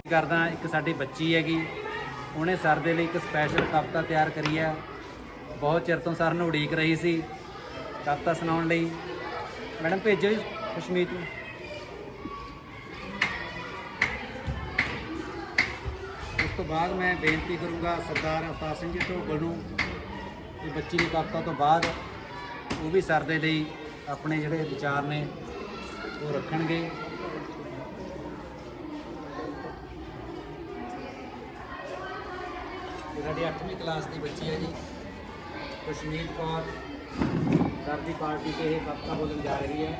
करदा एक साडी बच्ची हैगी, उन्हें सर दे लई एक स्पैशल कविता तैयार करी है। बहुत चिर तो सर नूं उड़ीक रही सी कविता सुनाउण लई। मैडम भेजो जी खुशमीत नूं। उस तो बाद मैं बेनती करूँगा सरदार अवतार सिंह जी ढोगल नूं कि बच्ची की कविता तो बाद वो भी सर दे लई अपने जिहड़े विचार ने वो रखणगे। साडी 8वीं क्लास की बच्ची है जी खुशमीत कौर, सर की पार्टी से ये कविता बोलने जा रही है।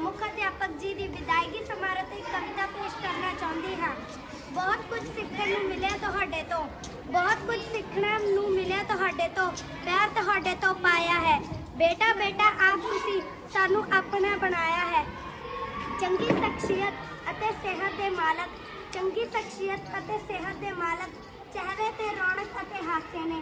मुख अध्यापक जी की विदायगी समारोह ते कविता पेश करना चाहती हाँ। बहुत कुछ सीखने नूं मिलिया तुहाडे तो, बहुत कुछ सीखने नूं मिलिया तुहाडे तो, प्यार तुहाडे तो पाया है। बेटा बेटा आप तुसी सानू अपना बनाया है। चंगी शख्सियत अते सेहत दे मालक, चंगी शख्सियत अते सेहत दे मालक, चेहरे ते रौनक अते हासे ने।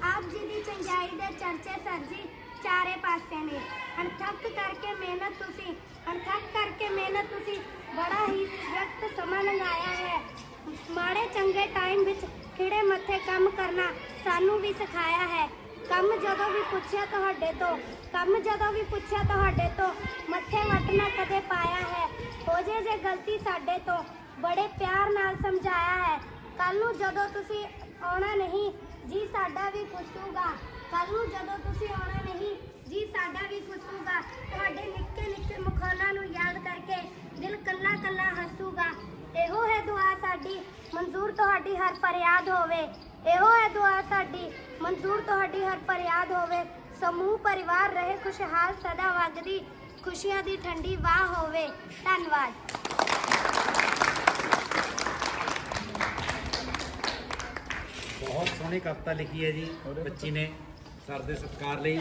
आप जी दी चंगाई दे चर्चे सर जी चारे पासे ने। अणथक करके मेहनत तुसी, अणथक करके मेहनत तुसी बड़ा ही सख्त समा लंघाया है। माड़े चंगे टाइम विच खिड़े मत्थे काम करना सानू भी सिखाया है। कम जदों भी पुछया तुहाडे तो, कम जदों भी पुछया तुहाडे तो, मत्थे वटना कदे पाया है। हो जे गलती साडे तो बड़े प्यार नाल समझाया है। कल नूं जदों तुसी आउणा नहीं जी साडा भी खुसूगा, कल नूं जदों तुसी आउणा नहीं जी साडा भी खुसूगा। तुहाडे निक्के निक्के मखौलां नूं याद करके दिल कल्ला कल्ला हसूगा। एहो है दुआ साडी मंजूर तुहाडी हर फरियाद होवे, एहो है दुआ साडी मंजूर तुहाडी हर फरियाद होवे। समूह परिवार रहे खुशहाल सदा वगदी, खुशियां दी ठंडी वाह होवे। धन्नवाद। बहुत सोहनी कविता लिखी है जी बच्ची ने सर दे सत्कार लई।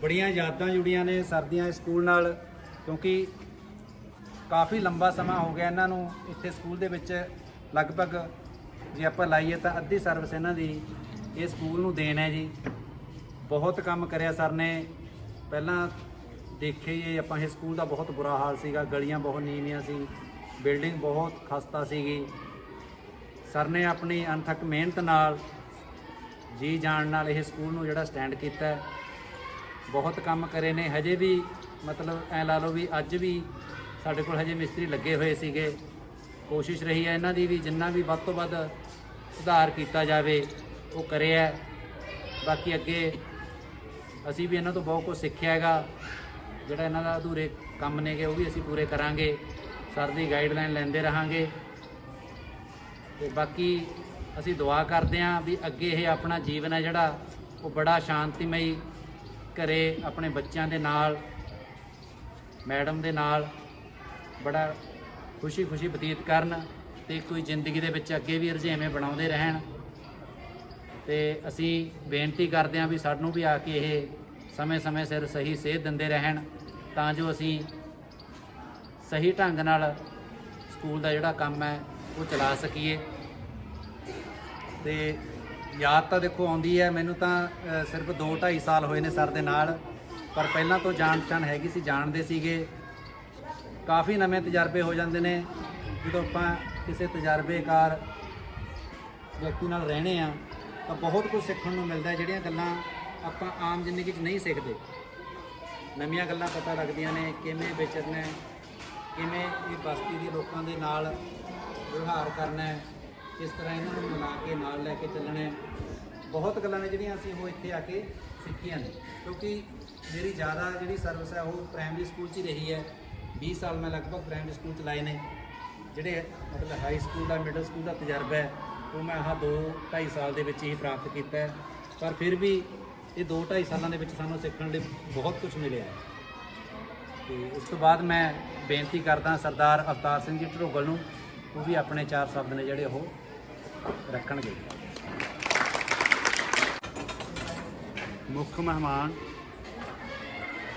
बड़ियां यादां जुड़ियां ने सर्दियां स्कूल नाल, क्योंकि काफ़ी लंबा समा हो गया इन्हां नूं इत्थे स्कूल दे विच। लगभग जे आपां लाइए तां अद्धी सर्विस इन्हां दी ये स्कूल नूं देन है जी। बहुत काम करिया सर ने। पहलां देखे ही आपां इस स्कूल दा बहुत बुरा हाल सीगा, गलियां बहुत नीवियां सी, बिल्डिंग बहुत खस्ता सीगी। सर ने अपनी अनथक मेहनत नाल जी जान नाल इह स्कूल नूं जिहड़ा स्टैंड कीता है। बहुत काम करे ने, हजे भी मतलब ऐ ला लो भी अज भी साडे कोल हजे मिस्त्री लगे हुए सीगे। कोशिश रही है इन्हां दी भी जिन्ना भी वध तों वध सुधार कीता जावे वो करिया। बाकी अगे असीं भी इन्हां तो बहुत कुछ सिੱਖਿਆ हैगा। जिहड़ा इन्हां दा अधूरे काम नेगे वो भी असीं पूरे करांगे। सर की गाइडलाइन लेंदे रहांगे। तो बाकी असी दुआ करते हैं भी अगे ये अपना जीवन है जिहड़ा वो बड़ा शांतिमई घरे अपने बच्चों के नाल, मैडम के नाल बड़ा खुशी खुशी बतीत करन ते कोई जिंदगी दे विच अगे भी रुझेवें बनाउंदे रहन। ते असी बेनती करते हैं भी सानूं भी आके ये समय समय सिर सही सेध दिंदे रहन तां जो असी सही ढंग नाल स्कूल का जिहड़ा काम है वो चला सकीए। तो याद तो देखो आउंदी है मैनूं तां सिर्फ 2-2.5 साल होए ने सर दे नाल, पर पहलां तो जान पहचान हैगी सी, जाणदे सीगे। काफ़ी नਵੇਂ तजर्बे हो जाते हैं जो आपां किसी तजर्बेकार व्यक्ति नाल रहने आ तो बहुत कुछ सीखण नूं मिलदा है। जिहड़ियां गल्लां आपां आम जिंदगी 'च नहीं सीखदे, नवीआं गल्लां पता लगदियां ने। किवें विचरना है, किवें इह बस्ती के लोगों के नाल व्यवहार करना है, किस तरह इन्हां नूं मिला के नाल लैके चलना है। बहुत गल्लां ने जिहड़ियां असीं वो इत्थे आके सीखियां ने, क्योंकि मेरी ज़्यादा जिहड़ी सर्विस है वो प्राइमरी स्कूल 'च ही रही है। 20 साल मैं लगभग प्राइमरी स्कूल च लाए ने। जिहड़े मतलब हाई स्कूल का मिडल स्कूल का तजर्बा है वो मैं 2-2.5 साल के ही प्राप्त किया है। पर फिर भी ये 2-2.5 सालों के सानूं सीखण लई बहुत कुछ मिले। तो उस तो बाद मैं बेनती करदा सरदार अवतार सिंह जी ढरोगल नूं वो भी अपने 4 शब्द ने जिहड़े वो रखणगे। मुख मेहमान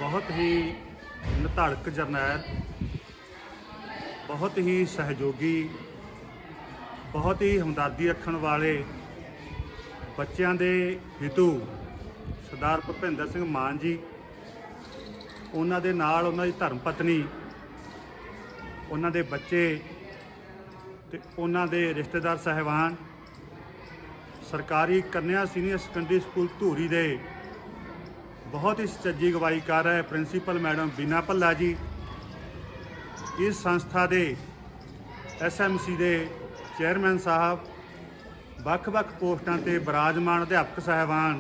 बहुत ही निधड़क जरनैल बहुत ही सहयोगी, बहुत ही हमदर्दी रखण वाले बच्चों के हितू सरदार भुपिंदर सिंह मान जी, उन्हां दे नाल उन्हां दी धर्म पत्नी, उन्हां दे बच्चे ते उन्हां दे रिश्तेदार साहिबान, सरकारी कन्या सीनियर सैकेंडरी स्कूल धूरी दे बहुत ही सच्ची अगवाई कर रहे प्रिंसीपल मैडम बीना भल्ला जी, इस संस्था के SMC के चेयरमैन साहब, ਵੱਖ-ਵੱਖ पोस्टां ते विराजमान अध्यापक साहिबान,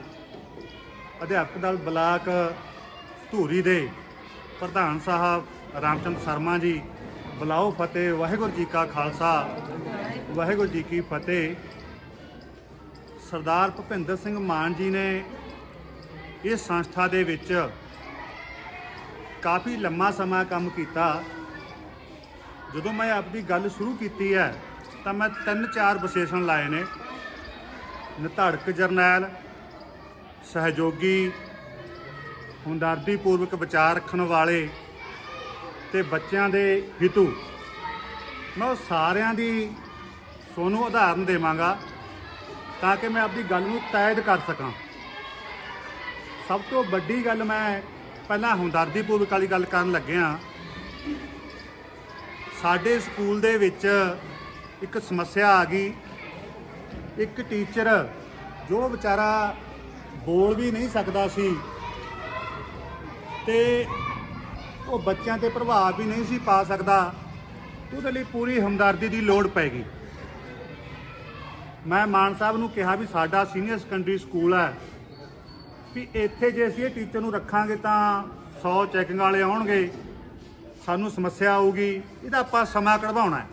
अध्यापक दल ब्लाक धूरी दे प्रधान साहब रामचंद्र शर्मा जी, बुलाओ फतेह। वाहिगुरू जी का खालसा, वाहिगुरू जी की फतेह। सरदार भुपिंदर सिंह मान जी ने इस संस्था दे विच काफ़ी लंबा समा काम किया। जदों मैं अपनी गल शुरू की है तो मैं 3-4 विशेषण लाए ने, निधड़क जरनैल, सहयोगी, हमदर्दीपूर्वक विचार रखने वाले ते बच्चों के हितू। मैं उह सारियां दी सोनू उदाहरण देवांगा ताकि मैं अपनी गल नूं तैद कर सकां। सब तो वड्डी गल मैं पहला हमदर्दीपूर्वक वाली गल करन लग्गिया। साडे स्कूल दे विच एक समस्या आ गई, एक टीचर जो बेचारा बोल भी नहीं सकता सी ते वो बच्चों ते प्रभाव भी नहीं सी पा सकता, ਉਹਦੇ ਲਈ पूरी हमदर्दी की लोड़ पैगी। मैं मान साहब नूं कहा भी साडा सीनियर सैकेंडरी स्कूल है भी इत्थे जे असीं टीचर नूं रखांगे तो 100 चैकिंग वाले आउणगे, सानूं समस्या आऊगी, ਇਹਦਾ ਆਪਾਂ ਸਮਾਂ ਕਢਵਾਉਣਾ है।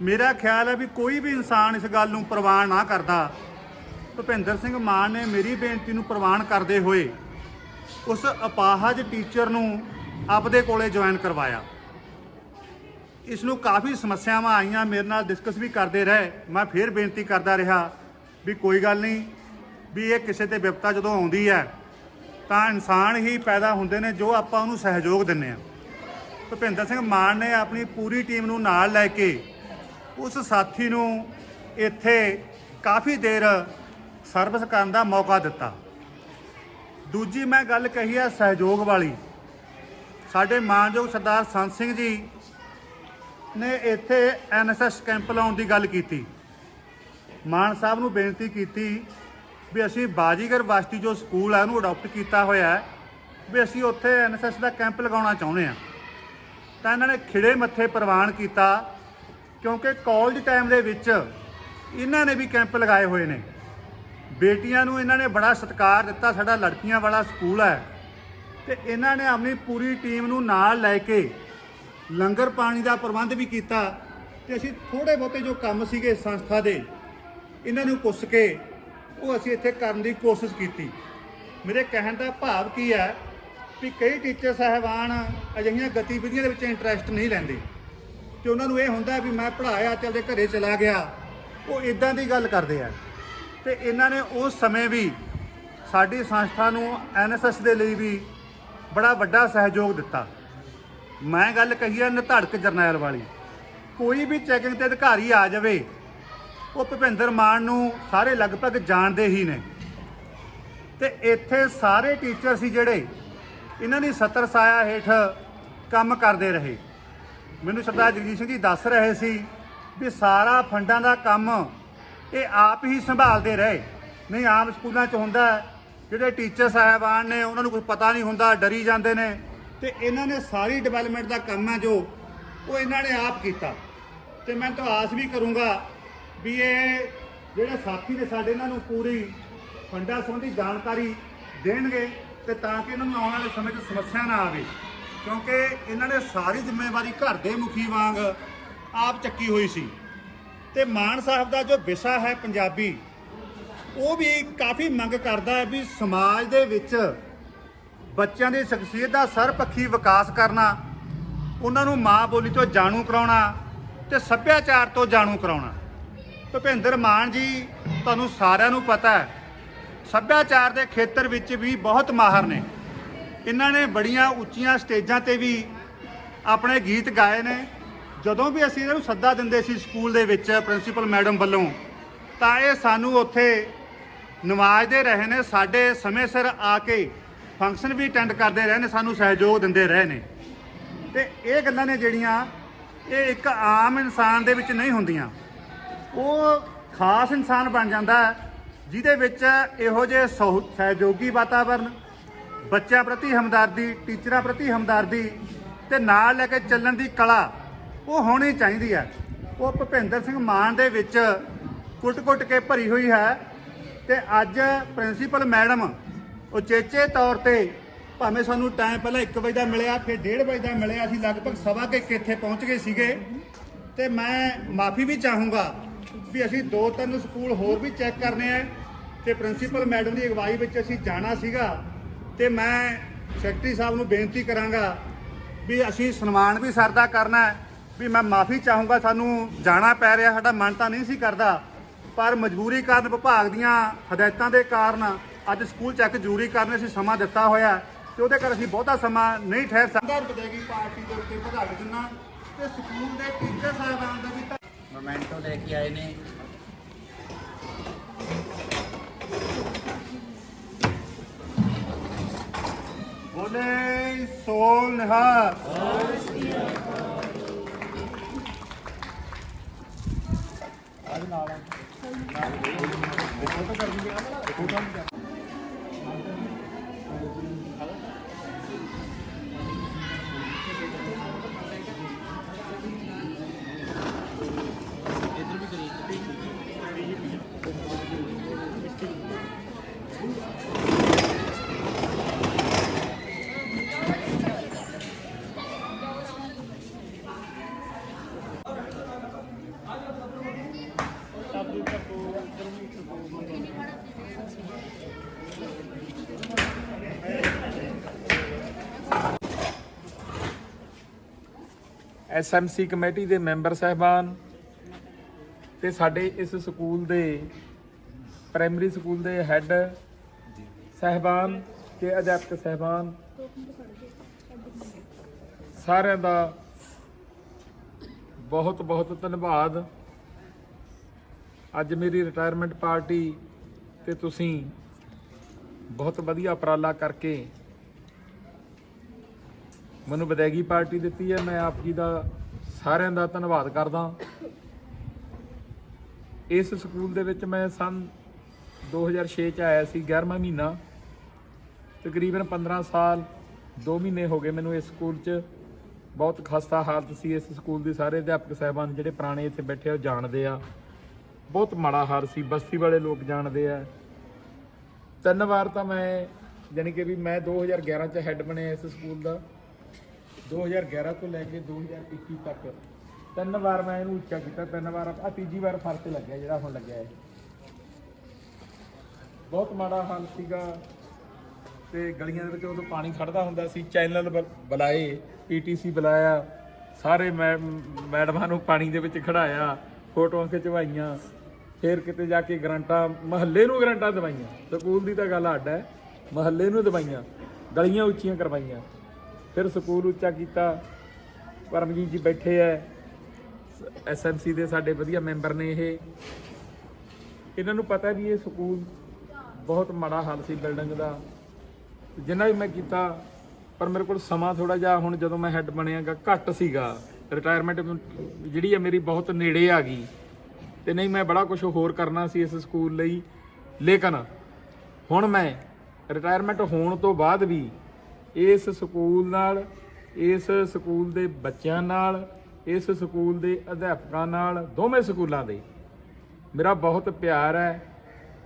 मेरा ख्याल है भी कोई भी इंसान इस गल नूं प्रवान ना करता। भुपिंदर सिंह मान ने मेरी बेनती नूं प्रवान करते हुए उस अपाहज टीचर नूं आपदे कोले ज्वाइन करवाया। इसनूं काफ़ी समस्यावां आईयां, मेरे नाल डिस्कस भी करते रहे। मैं फिर बेनती करता रहा भी कोई गल नहीं, भी ये किसी ते विपता जदों आउंदी है तो इंसान ही पैदा होंदे ने जो आपां उहनूं सहयोग दिंदे आ। भुपिंदर सिंह मान ने अपनी पूरी टीम नूं नाल लैके उस साथी नूं इत्थे काफ़ी देर सर्विस करन दा मौका दिता। दूजी मैं गल कही है सहयोग वाली, साडे मानयोग सरदार संत सिंह जी ने इत्थे NSS कैंप लाउण दी गल कीती। मान साहब नूं बेनती कीती भी असीं बाजीगर बस्ती जो स्कूल है उहनूं अडॉप्ट किया होया है भी असीं उत्थे NSS का कैंप लगाउणा चाहुंदे आ। तां इन्हां ने खिड़े मत्थे प्रवान किया, क्योंकि कॉलेज टाइम दे विच इन्हां ने भी कैंप लगाए हुए ने। बेटियां नूं इन्हां ने बड़ा सत्कार दिता, साडा लड़कियां वाला स्कूल है, तो इन्हां ने अपनी पूरी टीम नूं नाल लैके लंगर पानी का प्रबंध भी किया। तो असीं थोड़े बहुते जो काम सीगे संस्था दे इन्हां नूं पुछ के वो असीं इत्थे करन दी कोशिश की। मेरे कहण दा भाव की है भी कई टीचर साहिबान अजिहियां गतिविधियां दे विच इंटरस्ट नहीं लैंदे ते उन्हां नूं इह हुंदा भी मैं पढ़ाया चलदे घरे चला गया, वो इदां दी गल करदे आ। ते इन्हां ने उस समय भी साडी संस्था नूं NSS दे लई भी बड़ा वड्डा सहयोग दिता। मैं गल कही है निधड़क जरनैल वाली, कोई भी चैकिंग ते अधिकारी आ जाए वो भुपिंदर मान नूं सारे लगभग जानते ही ने। ते इत्थे सारे टीचर सी जिहड़े इन्हां दी सत्तर साया हेठ काम करते रहे। मैनूं सरदार जगजीत सिंह जी दस रहे सी भी सारा फंडां दा काम ये आप ही संभालते रहे। नहीं आम स्कूलों च हुंदा जिहड़े टीचर साहिबान ने उन्हां नूं कुछ पता नहीं हुंदा, डरी जाते हैं। तो इन्हां ने सारी डिवेलपमेंट का काम है जो वो इन्हां ने आप किया। तो मैं तो आस भी करूँगा भी ये जिहड़े साथी ने साडे इन्हां नूं पूरी फंडां संबंधी जानकारी देणगे ते तां कि इन्हां नूं आउण वाले समय 'च समस्या ना आवे, क्योंकि इन्हां ने सारी जिम्मेवारी घर दे मुखी वांग आप चक्की हुई सी। ते मान साहब का जो विशा है पंजाबी, वो भी काफ़ी मंग करता है भी समाज दे विच बच्चों की शख्सियत का सरपੱਖੀ विकास करना, उन्होंने माँ बोली तो जाणू कराउणा ते सभ्याचार तो जाणू कराउणा। भुपिंदर मान जी तुहानूं सारिਆਂ ਨੂੰ पता है सभ्याचार के खेतर विच भी बहुत माहर ने। इन्हां ने बड़ियां उच्चियां स्टेजां ते भी अपने गीत गाए ने ਜਦੋਂ ਵੀ ਅਸੀਂ ਇਹਨਾਂ ਨੂੰ ਸੱਦਾ ਦਿੰਦੇ ਸੀ ਸਕੂਲ ਦੇ ਵਿੱਚ ਪ੍ਰਿੰਸੀਪਲ ਮੈਡਮ ਵੱਲੋਂ, ਤਾਂ ਇਹ ਸਾਨੂੰ ਉੱਥੇ ਨਵਾਜਦੇ ਰਹੇ ਨੇ, ਸਾਡੇ ਸਮੇਂ ਸਿਰ ਆ ਕੇ ਫੰਕਸ਼ਨ ਵੀ ਅਟੈਂਡ ਕਰਦੇ ਰਹੇ ਨੇ, ਸਾਨੂੰ ਸਹਿਯੋਗ ਦਿੰਦੇ ਰਹੇ ਨੇ। ਤੇ ਇਹ ਗੱਲਾਂ ਨੇ ਜਿਹੜੀਆਂ ਇਹ ਇੱਕ ਆਮ ਇਨਸਾਨ ਦੇ ਵਿੱਚ ਨਹੀਂ ਹੁੰਦੀਆਂ, ਉਹ ਖਾਸ ਇਨਸਾਨ ਬਣ ਜਾਂਦਾ ਹੈ ਜਿਹਦੇ ਵਿੱਚ ਇਹੋ ਜਿਹੇ ਸਹਿਯੋਗੀ ਵਾਤਾਵਰਨ, ਬੱਚਿਆਂ ਪ੍ਰਤੀ ਹਮਦਰਦੀ, ਟੀਚਰਾਂ ਪ੍ਰਤੀ ਹਮਦਰਦੀ ਤੇ ਨਾਲ ਲੈ ਕੇ ਚੱਲਣ ਦੀ ਕਲਾ ਉਹ ਹੋਣੀ ਚਾਹੀਦੀ ਹੈ। ਉਹ ਭੁਪਿੰਦਰ ਸਿੰਘ ਮਾਨ ਦੇ ਵਿੱਚ ਕੁੱਟ-ਕੁੱਟ ਕੇ ਭਰੀ ਹੋਈ ਹੈ। ਤੇ ਅੱਜ ਪ੍ਰਿੰਸੀਪਲ ਮੈਡਮ ਉਚੇਚੇ ਤੌਰ ਤੇ, ਭਾਵੇਂ ਸਾਨੂੰ ਟਾਈਮ ਪਹਿਲਾਂ 1 ਵਜੇ ਦਾ ਮਿਲਿਆ, ਫਿਰ 1:30 ਵਜੇ ਦਾ ਮਿਲਿਆ, ਅਸੀਂ ਲਗਭਗ 1:15 ਇੱਥੇ ਪਹੁੰਚ ਗਏ ਸੀਗੇ। ਤੇ ਮੈਂ ਮਾਫੀ ਵੀ ਚਾਹੂੰਗਾ ਵੀ ਅਸੀਂ 2-3 ਸਕੂਲ ਹੋਰ ਵੀ ਚੈੱਕ ਕਰਨੇ ਆ ਤੇ ਪ੍ਰਿੰਸੀਪਲ ਮੈਡਮ ਦੀ ਅਗਵਾਈ ਵਿੱਚ ਅਸੀਂ ਜਾਣਾ ਸੀਗਾ। ਤੇ ਮੈਂ ਸੈਕਟਰੀ ਸਾਹਿਬ ਨੂੰ ਬੇਨਤੀ ਕਰਾਂਗਾ ਵੀ ਅਸੀਂ ਸਨਮਾਨ ਵੀ ਸਰ ਦਾ ਕਰਨਾ ਹੈ, ਵੀ ਮੈਂ ਮਾਫੀ ਚਾਹੂੰਗਾ, ਸਾਨੂੰ ਜਾਣਾ ਪੈ ਰਿਹਾ, ਸਾਡਾ ਮਨ ਤਾਂ ਨਹੀਂ ਸੀ ਕਰਦਾ, ਪਰ ਮਜਬੂਰੀ ਕਾਰਨ, ਵਿਭਾਗ ਦੀਆਂ ਹਦਾਇਤਾਂ ਦੇ ਕਾਰਨ ਅੱਜ ਸਕੂਲ ਚੈੱਕ ਜ਼ਰੂਰੀ ਕਰਨ ਅਸੀਂ ਸਮਾਂ ਦਿੱਤਾ ਹੋਇਆ ਤੇ ਉਹਦੇ ਕਰਕੇ ਅਸੀਂ ਬਹੁਤਾ ਸਮਾਂ ਨਹੀਂ ਠਹਿਰ ਸਕਦੇ। ਵਿਦਾਇਗੀ ਪਾਰਟੀ ਦੇ ਉੱਤੇ ਵਧਾਈ ਦਿੰਦਾ ਤੇ ਸਕੂਲ ਦੇ ਟੀਚਰ ਸਾਹਿਬਾਨ ਦਾ ਵੀ ਮੋਮੈਂਟੋ ਲੈ ਕੇ ਆਏ ਨੇ। ਬੋਲੇ ਸੋਲ ਨਿਹਾਲ। SMC ਕਮੇਟੀ ਦੇ ਮੈਂਬਰ ਸਾਹਿਬਾਨ ਤੇ ਸਾਡੇ ਇਸ ਸਕੂਲ ਦੇ ਪ੍ਰਾਇਮਰੀ ਸਕੂਲ ਦੇ ਹੈੱਡ ਸਾਹਿਬਾਨ ਤੇ ਅਧਿਆਪਕ ਸਾਹਿਬਾਨ, ਸਾਰਿਆਂ ਦਾ ਬਹੁਤ ਬਹੁਤ ਧੰਨਵਾਦ। ਅੱਜ ਮੇਰੀ ਰਿਟਾਇਰਮੈਂਟ ਪਾਰਟੀ ਤੇ ਤੁਸੀਂ ਬਹੁਤ ਵਧੀਆ ਉਪਰਾਲਾ ਕਰਕੇ ਮੈਨੂੰ ਵਿਦਾਇਗੀ ਪਾਰਟੀ ਦਿੱਤੀ ਹੈ। ਮੈਂ ਆਪ ਜੀ ਦਾ ਸਾਰਿਆਂ ਦਾ ਧੰਨਵਾਦ ਕਰਦਾ। ਇਸ ਸਕੂਲ ਦੇ ਵਿੱਚ ਮੈਂ ਸੰਨ 2006 ਚ ਆਇਆ ਸੀ, 11ਵਾਂ ਮਹੀਨਾ। ਤਕਰੀਬਨ 15 ਸਾਲ 2 ਮਹੀਨੇ ਹੋ ਗਏ ਮੈਨੂੰ ਇਸ ਸਕੂਲ 'ਚ। ਬਹੁਤ ਖਸਤਾ ਹਾਲਤ ਸੀ ਇਸ ਸਕੂਲ ਦੀ। ਸਾਰੇ ਅਧਿਆਪਕ ਸਾਹਿਬਾਨ ਜਿਹੜੇ ਪੁਰਾਣੇ ਇੱਥੇ ਬੈਠੇ ਉਹ ਜਾਣਦੇ ਆ, ਬਹੁਤ ਮਾੜਾ ਹਾਲ ਸੀ। ਬਸਤੀ ਵਾਲੇ ਲੋਕ ਜਾਣਦੇ ਆ। 3 ਵਾਰ ਤਾਂ ਮੈਂ ਜਾਣੀ ਕਿ ਵੀ ਮੈਂ 2011 ਚ ਹੈੱਡ ਬਣਿਆ ਇਸ ਸਕੂਲ ਦਾ। 2011 ਤੋਂ ਲੈ ਕੇ 2021 ਤੱਕ 3 ਵਾਰ ਮੈਂ ਇਹਨੂੰ ਉੱਚਾ ਕੀਤਾ। 3 ਵਾਰ ਆ, ਤੀਜੀ ਵਾਰ ਫਰਕ ਲੱਗਿਆ ਜਿਹੜਾ ਹੁਣ ਲੱਗਿਆ ਹੈ। ਬਹੁਤ ਮਾੜਾ ਹਾਲ ਸੀਗਾ ਤੇ ਗਲੀਆਂ ਦੇ ਵਿੱਚ ਉਦੋਂ ਪਾਣੀ ਖੜਦਾ ਹੁੰਦਾ ਸੀ। ਚੈਨਲ ਬੁਲਾਏ, PTC ਬੁਲਾਇਆ, ਸਾਰੇ ਮੈਡਮਾਂ ਨੂੰ ਪਾਣੀ ਦੇ ਵਿੱਚ ਖੜਾਇਆ, ਫੋਟੋਆਂ ਖਿਚਵਾਈਆਂ, ਫਿਰ ਕਿਤੇ ਜਾ ਕੇ ਗਰੰਟਾਂ, ਮਹੱਲੇ ਨੂੰ ਗਰੰਟਾਂ ਦਵਾਈਆਂ। ਸਕੂਲ ਦੀ ਤਾਂ ਗੱਲ ਅੱਡ ਹੈ, ਮਹੱਲੇ ਨੂੰ ਦਵਾਈਆਂ, ਗਲੀਆਂ ਉੱਚੀਆਂ ਕਰਵਾਈਆਂ, ਫਿਰ ਸਕੂਲ ਉੱਚਾ ਕੀਤਾ। ਪਰਮਜੀਤ ਜੀ ਬੈਠੇ ਐ, SMC ਦੇ ਸਾਡੇ ਵਧੀਆ ਮੈਂਬਰ ਨੇ। ਇਹਨਾਂ ਨੂੰ ਪਤਾ ਵੀ ਇਹ ਸਕੂਲ ਬਹੁਤ ਮਾੜਾ ਹਾਲ ਸੀ ਬਿਲਡਿੰਗ ਦਾ, ਜਿੰਨਾ ਵੀ ਮੈਂ ਕੀਤਾ। ਪਰ ਮੇਰੇ ਕੋਲ ਸਮਾਂ ਥੋੜਾ ਜਿਹਾ ਹੁਣ ਜਦੋਂ ਮੈਂ ਹੈੱਡ ਬਣਿਆਗਾ ਘੱਟ ਸੀਗਾ। ਰਿਟਾਇਰਮੈਂਟ ਜਿਹੜੀ ਹੈ ਮੇਰੀ ਬਹੁਤ ਨੇੜੇ ਆ ਗਈ ਤੇ ਨਹੀਂ ਮੈਂ ਬੜਾ ਕੁਝ ਹੋਰ ਕਰਨਾ ਸੀ ਇਸ ਸਕੂਲ ਲਈ। ਲੇਕਿਨ ਹੁਣ ਮੈਂ ਰਿਟਾਇਰਮੈਂਟ ਹੋਣ ਤੋਂ ਬਾਅਦ ਵੀ ਇਸ ਸਕੂਲ ਨਾਲ, ਇਸ ਸਕੂਲ ਦੇ ਬੱਚਿਆਂ ਨਾਲ, ਇਸ ਸਕੂਲ ਦੇ ਅਧਿਆਪਕਾਂ ਨਾਲ, ਦੋਵੇਂ ਸਕੂਲਾਂ ਦੇ ਮੇਰਾ ਬਹੁਤ ਪਿਆਰ ਹੈ।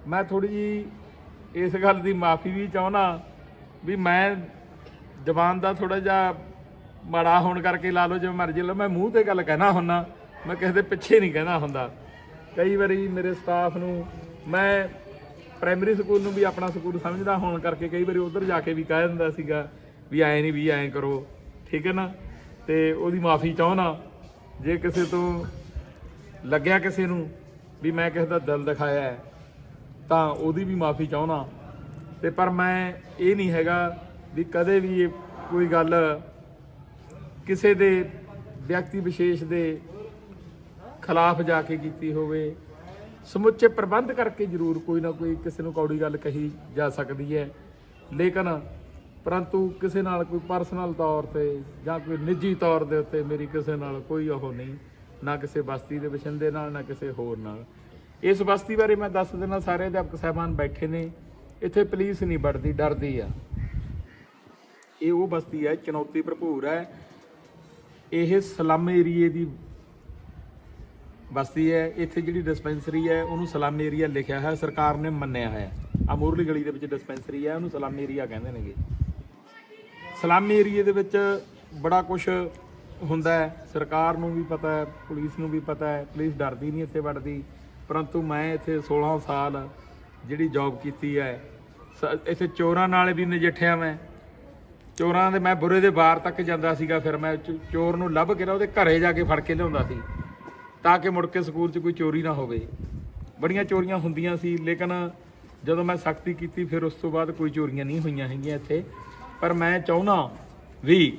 ਮੈਂ ਥੋੜ੍ਹੀ ਜਿਹੀ ਇਸ ਗੱਲ ਦੀ ਮਾਫੀ ਵੀ ਚਾਹੁੰਦਾ ਵੀ ਮੈਂ ਜ਼ਬਾਨ ਦਾ ਥੋੜ੍ਹਾ ਜਿਹਾ ਮਾੜਾ ਹੋਣ ਕਰਕੇ ਲਾ ਲਓ ਜਿਵੇਂ ਮਰਜ਼ੀ ਲਾ, ਮੈਂ ਮੂੰਹ 'ਤੇ ਗੱਲ ਕਹਿਣਾ ਹੁੰਦਾ, ਮੈਂ ਕਿਸੇ ਦੇ ਪਿੱਛੇ ਨਹੀਂ ਕਹਿਣਾ ਹੁੰਦਾ। ਕਈ ਵਾਰੀ ਮੇਰੇ ਸਟਾਫ ਨੂੰ, ਮੈਂ ਪ੍ਰਾਇਮਰੀ ਸਕੂਲ ਨੂੰ ਵੀ ਆਪਣਾ ਸਕੂਲ ਸਮਝਦਾ ਹੋਣ ਕਰਕੇ ਕਈ ਵਾਰੀ ਉੱਧਰ ਜਾ ਕੇ ਵੀ ਕਹਿ ਦਿੰਦਾ ਸੀਗਾ ਵੀ ਐਂ ਨਹੀਂ, ਵੀ ਐਂ ਕਰੋ, ਠੀਕ ਹੈ ਨਾ। ਅਤੇ ਉਹਦੀ ਮਾਫੀ ਚਾਹੁੰਦਾ ਜੇ ਕਿਸੇ ਤੋਂ ਲੱਗਿਆ ਕਿਸੇ ਨੂੰ ਵੀ ਮੈਂ ਕਿਸੇ ਦਾ ਦਿਲ ਦਿਖਾਇਆ ਹੈ ਤਾਂ ਉਹਦੀ ਵੀ ਮਾਫੀ ਚਾਹੁੰਦਾ। ਅਤੇ ਪਰ ਮੈਂ ਇਹ ਨਹੀਂ ਹੈਗਾ ਵੀ ਕਦੇ ਵੀ ਕੋਈ ਗੱਲ ਕਿਸੇ ਦੇ ਵਿਅਕਤੀ ਵਿਸ਼ੇਸ਼ ਦੇ ਖਿਲਾਫ ਜਾ ਕੇ ਕੀਤੀ ਹੋਵੇ। ਸਮੁੱਚੇ ਪ੍ਰਬੰਧ ਕਰਕੇ ਜ਼ਰੂਰ ਕੋਈ ਨਾ ਕੋਈ ਕਿਸੇ ਨੂੰ ਕੌੜੀ ਗੱਲ ਕਹੀ ਜਾ ਸਕਦੀ ਹੈ, ਲੇਕਿਨ ਪਰੰਤੂ ਕਿਸੇ ਨਾਲ ਕੋਈ ਪਰਸਨਲ ਤੌਰ ਤੇ ਜਾਂ ਕੋਈ ਨਿੱਜੀ ਤੌਰ ਦੇ ਉੱਤੇ ਮੇਰੀ ਕਿਸੇ ਨਾਲ ਕੋਈ ਉਹ ਨਹੀਂ, ਨਾ ਕਿਸੇ ਬਸਤੀ ਦੇ ਵਸਿੰਦੇ ਨਾਲ, ਨਾ ਕਿਸੇ ਹੋਰ ਨਾਲ। ਇਸ ਬਸਤੀ ਬਾਰੇ ਮੈਂ ਦੱਸ ਦਿੰਦਾ, ਸਾਰੇ ਅਧਿਆਪਕ ਸਾਹਿਬਾਨ ਬੈਠੇ ਨੇ, ਇੱਥੇ ਪੁਲਿਸ ਨਹੀਂ ਵੜਦੀ, ਡਰਦੀ ਆ। ਇਹ ਉਹ ਬਸਤੀ ਹੈ, ਚੁਣੌਤੀ ਭਰਪੂਰ ਹੈ, ਇਹ ਸਲਮ ਏਰੀਏ ਦੀ ਬਸਤੀ ਹੈ। ਇੱਥੇ ਜਿਹੜੀ ਡਿਸਪੈਂਸਰੀ ਹੈ ਉਹਨੂੰ ਸਲਮ ਏਰੀਆ ਲਿਖਿਆ ਹੈ, ਸਰਕਾਰ ਨੇ ਮੰਨਿਆ ਹੈ। ਆ ਮੂਰਲੀ ਗਲੀ ਦੇ ਵਿੱਚ ਡਿਸਪੈਂਸਰੀ ਹੈ, ਉਹਨੂੰ ਸਲਮ ਏਰੀਆ ਕਹਿੰਦੇ ਨੇਗੇ। ਸਲਮ ਏਰੀਏ ਦੇ ਵਿੱਚ ਬੜਾ ਕੁਝ ਹੁੰਦਾ ਹੈ, ਸਰਕਾਰ ਨੂੰ ਵੀ ਪਤਾ ਹੈ, ਪੁਲਿਸ ਨੂੰ ਵੀ ਪਤਾ ਹੈ, ਪੁਲਿਸ ਡਰਦੀ ਨਹੀਂ ਇੱਥੇ ਵੜਦੀ। ਪਰੰਤੂ ਮੈਂ ਇੱਥੇ 16 ਸਾਲ ਜਿਹੜੀ ਜੌਬ ਕੀਤੀ ਹੈ, ਇੱਥੇ ਚੋਰਾਂ ਨਾਲ ਵੀ ਨਜਿੱਠਿਆ। ਮੈਂ ਚੋਰਾਂ ਦੇ, ਮੈਂ ਬੁਰੇ ਦੇ ਬਾਰ ਤੱਕ ਜਾਂਦਾ ਸੀਗਾ, ਫਿਰ ਮੈਂ ਚੋਰ ਨੂੰ ਲੱਭ ਕੇ ਨਾ ਉਹਦੇ ਘਰੇ ਜਾ ਕੇ ਫੜ ਕੇ ਲਿਆਉਂਦਾ ਸੀ, ਤਾਂ ਕਿ ਮੁੜ ਕੇ ਸਕੂਲ 'ਚ ਕੋਈ ਚੋਰੀ ਨਾ ਹੋਵੇ। ਬੜੀਆਂ ਚੋਰੀਆਂ ਹੁੰਦੀਆਂ ਸੀ, ਲੇਕਿਨ ਜਦੋਂ ਮੈਂ ਸਖਤੀ ਕੀਤੀ ਫਿਰ ਉਸ ਤੋਂ ਬਾਅਦ ਕੋਈ ਚੋਰੀਆਂ ਨਹੀਂ ਹੋਈਆਂ ਹੈਗੀਆਂ ਇੱਥੇ। ਪਰ ਮੈਂ ਚਾਹੁੰਦਾ ਵੀ